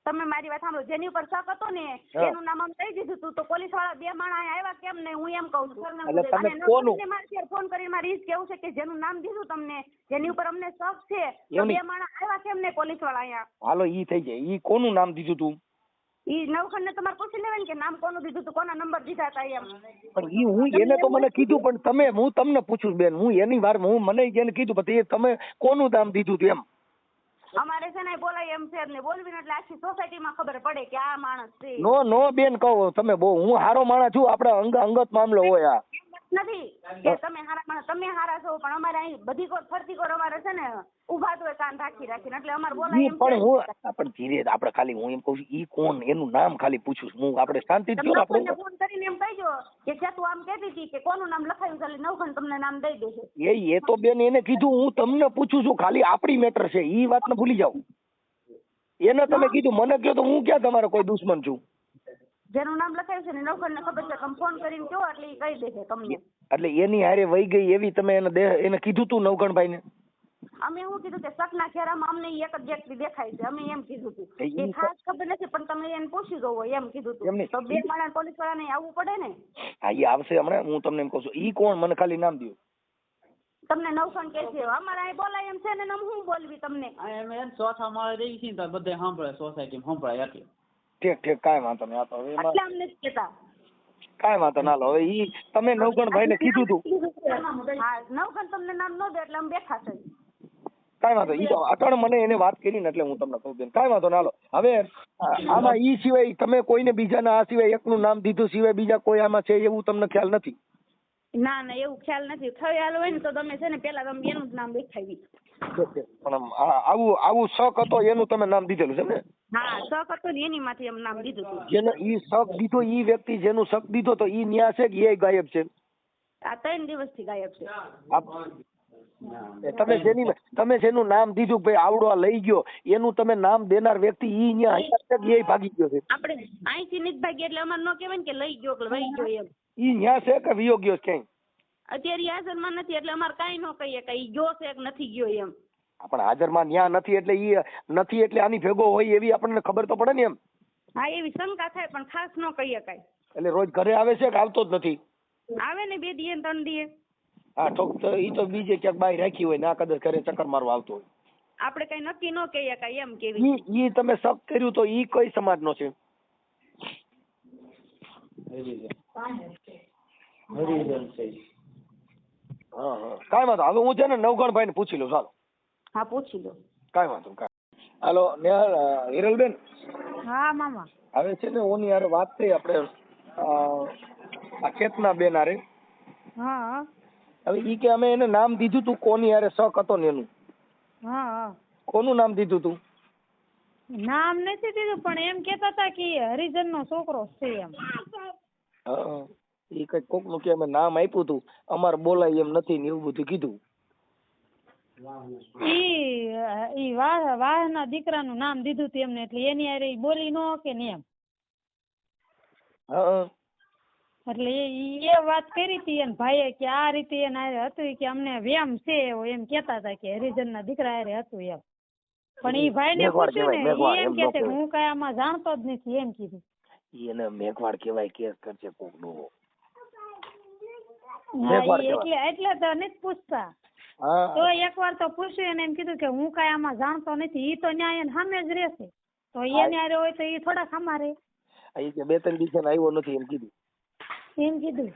તમે મારી વાત સાંભળો, જેની ઉપર શક હતો ને એનું નામ આમ કહી દીધું તું, તો પોલીસ વાળા 2 માણસ આવ્યા કેમ નહીં? હું એમ કહું છું. એટલે તમે કોનું? ફોન કરીને મારે ઈ જ કેવું છે કે જેનું નામ દીધું તમને, જેની ઉપર અમને શક છે, તો એમની- 2 માણસ આવ્યા કેમ નહીં પોલીસ વાળા અહીંયા? હાલો ઈ થઈ જાય, ઈ કોનું નામ દીધું તું? ઈ નવખંડ ને તમારે પૂછી લેવાય ને કે નામ કોનું દીધું તું, કોના નંબર દીધા હતા એમ. પણ ઈ હું એને તો મને કીધું, પણ તમે, હું તમને પૂછું બેન, હું એની વાર હું મને એને કીધું, પણ એ તમે કોનું નામ દીધું તું એમ? અમારે છે ને બોલાય એમ છે ને, બોલવી એટલે આખી સોસાયટીમાં ખબર પડે કે આ માણસ છે. નો નો બેન કહો તમે, બહુ હું હારો માણસ છું, આપણે અંગત મામલો હોય આ. નથી કે તમે હારા માણસ, તમે હારા છો, પણ અમારે અહીં બધી કોર ફરતી કોર અમારે છે ને ઉભા જ હોય કાન રાખી રાખીને, એટલે અમારે બોલાય ઈ એમ પણ છે. હું આપણે ધીરે આપણે ખાલી, હું એમ કહું છું ઈ કોણ, એનું નામ ખાલી પૂછું છું હું, આપણે શાંતિ જ તમે આપણે. નવખંડને ફોન કરીને એમ કહીજો કે જ્યાં તું આમ કહેતી હતી કે કોનું નામ લખાયું છે, એટલે નવખંડ તમને નામ દઈ દેશે. એ તો બેન એને કીધું, હું તમને પૂછું છું ખાલી, આપણી મેટર છે, ઈ વાતને ભૂલી જાઓ. એને તમે કીધું, મને કહો તો હું ક્યાં તમારો કોઈ દુશ્મન છું? જેનું નામ લખાયું છે ને નવખંડને ખબર છે, તમે ફોન કરીને કહો એટલે ઈ કહી દેશે તમને. એટલે એની હારે વહી ગઈ એવી તમે એને કીધું તું નવગણભાઈ ને? અમે એવું કીધું કે શકના ખેરામાં અમને ઈ એક જ વ્યક્તિ દેખાય છે, અમે એમ કીધું હતું. એ ખાસ ખબર નથી, પણ તમે એને પૂછી જોવો એમ કીધું હતું. તો 2 માણસ પોલીસ વાળાને આવવું પડે ને. હા એ આવશે હમણાં, હું તમને એમ કહું છું. ઈ કોણ, મને ખાલી નામ દો. તમને નવખંડ કે છે, અમારે અહીં બોલાય એમ છે ને, હું બોલવી તમને? એમ ચોથા માળે રહી છે ને તો બધે સાંભળે, સોસાયટીમાં સંભળાય એટલે. ઠીક ઠીક, કાંઈ વાંધો નહીં. આ તો હવે એટલે અમને જ કહેતા. કાંઈ વાંધો ના લો. હવે ઈ તમે નવગણભાઈ ને કીધું તું? હા, નવખંડ તમને નામ ન દે એટલે અમે બેઠા છે. કાંઈ વાંધો, ઈ તો અટણ મને એને વાત કરી ને એટલે હું તમને કહું બેન, કાંઈ વાંધો ના લો. હવે આમાં ઈ સિવાય તમે કોઈને બીજાના આ સિવાય એકનું નામ દીધું સિવાય બીજા કોઈ આમાં છે એવું તમને ખ્યાલ નથી? ના ના, એવું ખ્યાલ નથી. ખ્યાલ હોય ને તો તમે છે ને પેલા તમે એનું જ નામ દેખાવી. પણ આવું શક હતો એનું તમે નામ દીધેલું છે ને? હા, શક હતો ને એની માંથી એમ નામ દીધું હતું. જેને ઈ શક દીધો, ઈ વ્યક્તિ જેનું શક દીધો તો ઈ ન્યા છે કે એ ગાયબ છે? આ 3 દિવસથી ગાયબ છે. તમે જેનું નામ દીધું ભાઈ આવડો આ લઈ ગયો, એનું તમે નામ દેનાર વ્યક્તિ ઈ ન્યા હયાત છે કે એ ભાગી ગયો છે? આપણે અહીંથી નથી ભાગી એટલે અમારે ન કહેવાય ને કે લઈ ગયો કે વહી ગયો એમ. ઈ ન્યા છે કે વિયો ગયો છે ક્યાંય? અત્યારે હાજરમાં નથી એટલે અમારે કાંઈ ન કહીએ કે ઈ ગયો છે કે નથી ગયો એમ. પણ હાજરમાં ન્યા નથી એટલે ઈ નથી એટલે આની ભેગો હોય એવી આપણને ખબર તો પડે ને એમ. હા, એવી શંકા થાય પણ ખાસ ન કહીએ કાંઈ. એટલે રોજ ઘરે આવે છે કે આવતો જ નથી? આવે ને 2 દીએ 3 દીએ. હા ઠોક, ઈ તો બીજે ક્યાંક બાઈ રાખી હોય ને આ કદાચ ઘરે ચક્કર મારવા આવતો હોય. આપણે કઈ નક્કી ન કહીએ કાંઈ એમ કેવી. ઈ તમે શક કર્યું તો ઈ કઈ સમાજનો છે? હા હા, કાંઈ વાંધો. હવે હું છે ને નવગણભાઈ ને પૂછી લઉં, ચાલો. હા, પૂછી લો. કાંઈ વાંધો કાંઈ. હાલો નેહલ, હિરલબેન. હા મામા. હવે છે ને ઓની યાર વાત થઈ આપણે આ કેતના બેન હારે. હા હવે ઈ કે અમે એને નામ દીધું તું, કોની યારે શક હતો ને એનું. હા. કોનું નામ દીધું તું? નામ નથી દીધું પણ એમ કેતા હતા કે હરિજન નો છોકરો છે એમ. હા, ઈ કઈક કોક નું કે અમે નામ આપ્યું તું, અમારે બોલાય એમ નથી ને એવું બધું કીધું. ઈ વાહ ના દીકરાનું નામ દીધું હતું એમને, એટલે એની હારે ઈ બોલી ન કે ને એમ. હા, એટલે એ વાત કરી હતી એને ભાઈએ કે આ રીતે એને હારે હતું કે અમને વેમ છે એવો એમ કેતા હતા કે હરિજન ના દીકરા હારે હતું એમ. પણ ઈ ભાઈ ને પૂછ્યું ને ઈ એમ કે છે કે હું કઈ આમાં જાણતો જ નથી એમ કીધું. એને મેઘવાડ કહેવાય, કેસ કરશે કોક નો. એટલે તો નથી પૂછતા. તો એકવાર તો પૂછ્યું એને એમ કીધું કે હું કઈ આમાં જાણતો નથી, ઈ તો ન્યાય સામે જ રહેશે, તો એને હારે હોય તો ઈ થોડા ખામા રહે. ઈ કે 2-3 દિવસ આવ્યો નથી એમ કીધું. એમ કીધું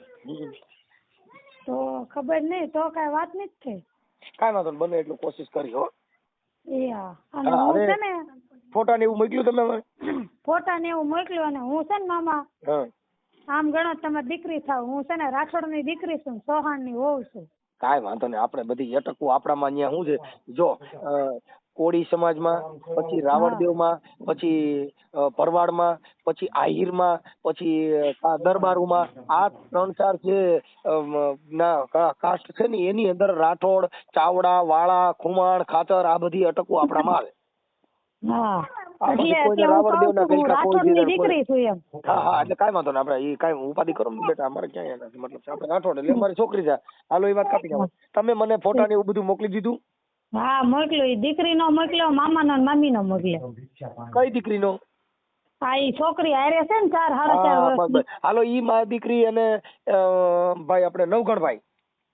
તો ખબર નહીં, તો કઈ વાત નથી થઈ. કાંઈ વાંધો બને એટલું કોશિશ કરી હો. એ હા, અને હું છે ને ફોટા ને એવું મોકલ્યું તમે? ફોટા ને એવું મોકલ્યું. અને હું છે ને મામા આમ ગણો તમે દીકરી થાવ, હું છે ને રાઠોડ ની દીકરી છું, ચૌહાણ ની વહુ છું. કાંઈ વાંધો નહીં, આપણે બધી અટકવું આપણામાં અહીંયા શું છે જો કોળી સમાજમાં, પછી રાવણદેવમાં, પછી ભરવાડમાં, પછી આહિરમાં, પછી દરબારુમાં, આ 3-4 જે કાસ્ટ છે ને એની અંદર રાઠોડ, ચાવડા, વાળા, ખુમાણ, ખાતર આ બધી અટકવું આપણામાં આવે. હા એટલે હું કહું છું હું રાઠોડની દીકરી છું એમ. હા એટલે કાંઈ વાંધો નહીં, આપણે એ કાંઈ ઉપાધિ કરો ને બેટા, અમારે ક્યાંય નથી, મતલબ આપણે રાઠોડ એટલે અમારી છોકરી છે. હાલો એ વાત કાપી નાખો. તમે મને ફોટા ને એવું બધું મોકલી દીધું? હા મોકલ્યો, દીકરીનો મોકલ્યો, મામાનો ને મામીનો મોકલ્યો. કઈ દીકરીનો? હા ઈ છોકરી હારે છે ને 4-4.5 વર્ષની. હાલો ઈ મારી દીકરી અને ભાઈ આપણે નવગણભાઈ.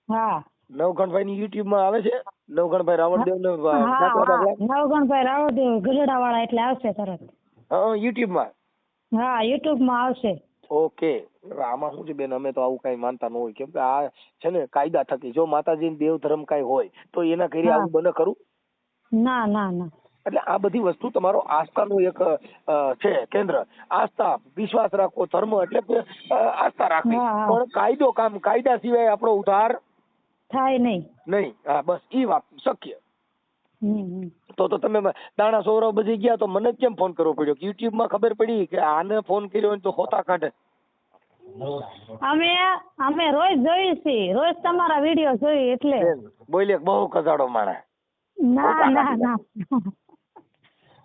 હા નવગણભાઈ ની યુટ્યુબ માં આવે છે, નવગણભાઈ રાવણદેવ ને નવગણભાઈ રાવણદેવ ગઢડા વાળા એટલે આવશે તરત. યુટ્યુબ માં? હા યુટ્યુબ માં આવશે. ઓકે. આમાં શું છે બેન, અમે તો આવું કઈ માનતા ન હોય, કેમ કે આ છે ને કાયદા થકી, જો માતાજી દેવ ધર્મ કઈ હોય તો એના કરી આવું બને ખરું? ના ના ના. એટલે આ બધી વસ્તુ તમારો આસ્થાનું એક છે કેન્દ્ર. આસ્થા, વિશ્વાસ રાખવો, ધર્મ એટલે કે આસ્થા રાખવી, પણ કાયદો કામ, કાયદા સિવાય આપણો ઉદ્ધાર થાય નહીં. હા બસ ઈ વાત શક્ય. તો તમે દાણા સોવરાવ બધી ગયા તો મને કેમ ફોન કરવો પડ્યો? યુટ્યુબ માં ખબર પડી કે આને ફોન કર્યો તો હોતા કાઢે. અમે રોજ જોઈએ છીએ, રોજ તમારા વિડીયો જોઈએ એટલે. બોલે બહુ કજાડો માણા. ના ના ના.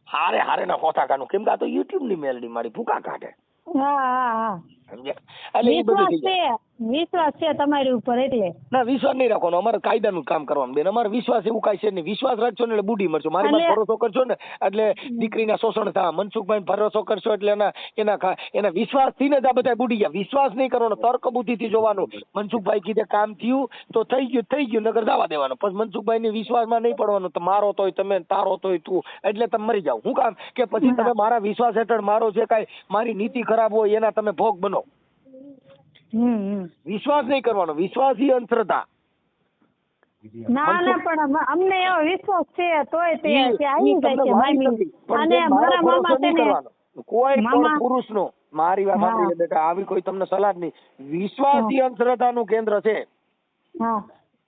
હારે હારે ના હોતા કાઢું, કેમ કે આ તો યુટ્યુબ ની મેલડી મારી ભૂકા કાઢે. હા સમજ્યા? વિશ્વાસ છે તમારી ઉપર એટલે. ના વિશ્વાસ નહીં રાખવાનો, અમારે કાયદાનું કામ કરવાનું બેન. અમારે વિશ્વાસ એવું કાંઈ છે નહીં. વિશ્વાસ રાખશો ને એટલે બુડી મળશો. મારી પર ભરોસો કરશો ને એટલે દીકરીના શોષણ થાય. મનસુખભાઈ ભરોસો કરશો એટલે એના વિશ્વાસ થી ને જ આ બધા બુડી ગયા. વિશ્વાસ નહીં કરવાનો, તર્ક બુદ્ધિ થી જોવાનું. મનસુખભાઈ કીધે કામ થયું તો થઈ ગયું, નગર જવા દેવાનું. પછી મનસુખભાઈ ની વિશ્વાસમાં નહીં પડવાનું. તો મારો તોય તમે, તારો તોય તું, એટલે તમે મરી જાવ. શું કામ કે પછી તમે મારા વિશ્વાસ હેઠળ મારો જે કાંઈ મારી નીતિ ખરાબ હોય એના તમે ભોગ બનો. વિશ્વાસ નહીં કરવાનો, વિશ્વાસ ઈ અંધશ્રદ્ધા. ના ના પણ અમને એવો વિશ્વાસ છે તોય તે આવી જાય છે મામી. અને મારા મામા છે ને કોઈ પણ પુરુષનો, મારી વાત સાંભળી બેટા, આવી કોઈ તમને સલાહ નહીં. વિશ્વાસ ઈ અંધશ્રદ્ધાનું કેન્દ્ર છે.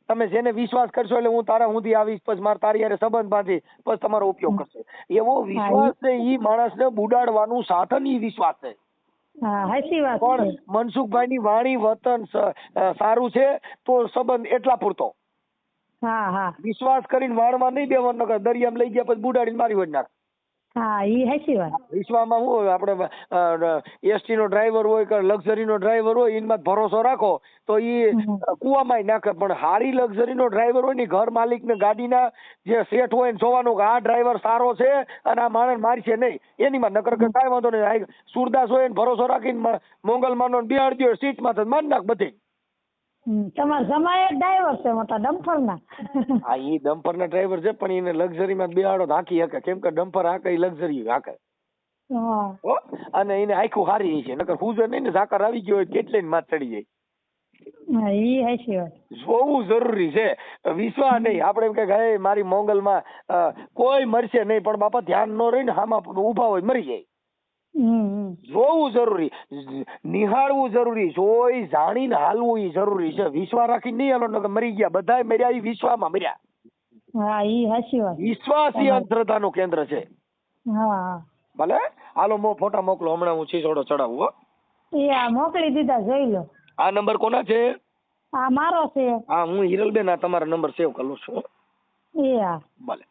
તમે જેને વિશ્વાસ કરશો એટલે હું તારા સુધી આવીશ, પછી મારે તારી હારે સંબંધ બાંધી, પછી તમારો ઉપયોગ કરશે. એવો વિશ્વાસ છે ઈ માણસને બુડાડવાનું સાધન ઈ વિશ્વાસ છે. પણ મનસુખભાઈ ની વાણી વતન સારું છે તો સંબંધ એટલા પૂરતો. વિશ્વાસ કરીને વાણમાં નહીં દેવાનો, દરિયામાં લઈ ગયા પછી બુડાડીને મારી વડ નાખ. વિશ્વમાં શું હોય, આપણે એસટી નો ડ્રાઈવર હોય કે લક્ઝરી નો ડ્રાઈવર હોય, એમાં ભરોસો રાખો તો ઈ કુવામાં નાખે. પણ હારી લક્ઝરી નો ડ્રાઈવર હોય ને ઘર માલિક ને ગાડીના જે શેઠ હોય ને જોવાનું કે આ ડ્રાઈવર સારો છે અને આ માણસ મારશે નહીં, એની માં નકર કાંઈ વાંધો નહીં. સુરદાસ હોય ને ભરોસો રાખીને મોંગલમાં નો બિહાડી દો સીટ માં તો મારી નાખ બધી. તમારા જમાય ડ્રાઈવર છે મોટા ડમ્પર ના. હા ઈ ડમ્પર ના ડ્રાઈવર છે, પણ એને લક્ઝરી માં બેહાડો હાકી શકે, કેમ કે ડમ્પર હાકે ઈ લક્ઝરી હાકે. અને એને આખું હારી છે, નકર હુજર નહીં ને ઝાકર આવી ગયો હોય કેટલી માથ ચડી જાય. જોવું જરૂરી છે. વિશ્વાસ નહીં, આપડે એમ કે મારી મોંગલ માં કોઈ મરશે નહીં, પણ બાપા ધ્યાન ન રહી ને હામાં ઉભા હોય મરી જાય. જોવું જરૂરી, નિહાળવું જરૂરી, જોઈ જાણીને હાલવું ઈ જરૂરી છે. વિશ્વાસ રાખીને નહીં હાલો નકર મરી ગયા. બધા મર્યા ઈ વિશ્વામાં મર્યા. વિશ્વાસ ઈ અંધશ્રદ્ધાનું કેન્દ્ર છે. ભલે હાલો ફોટા મોકલો, હમણાં હું છીછોડો ચડાવું. મોકલી દીધા, જોઈ લો. આ નંબર કોના છે? આ મારો છે. હા હું હિરલબેન, આ તમારા નંબર સેવ કરું છું. ભલે.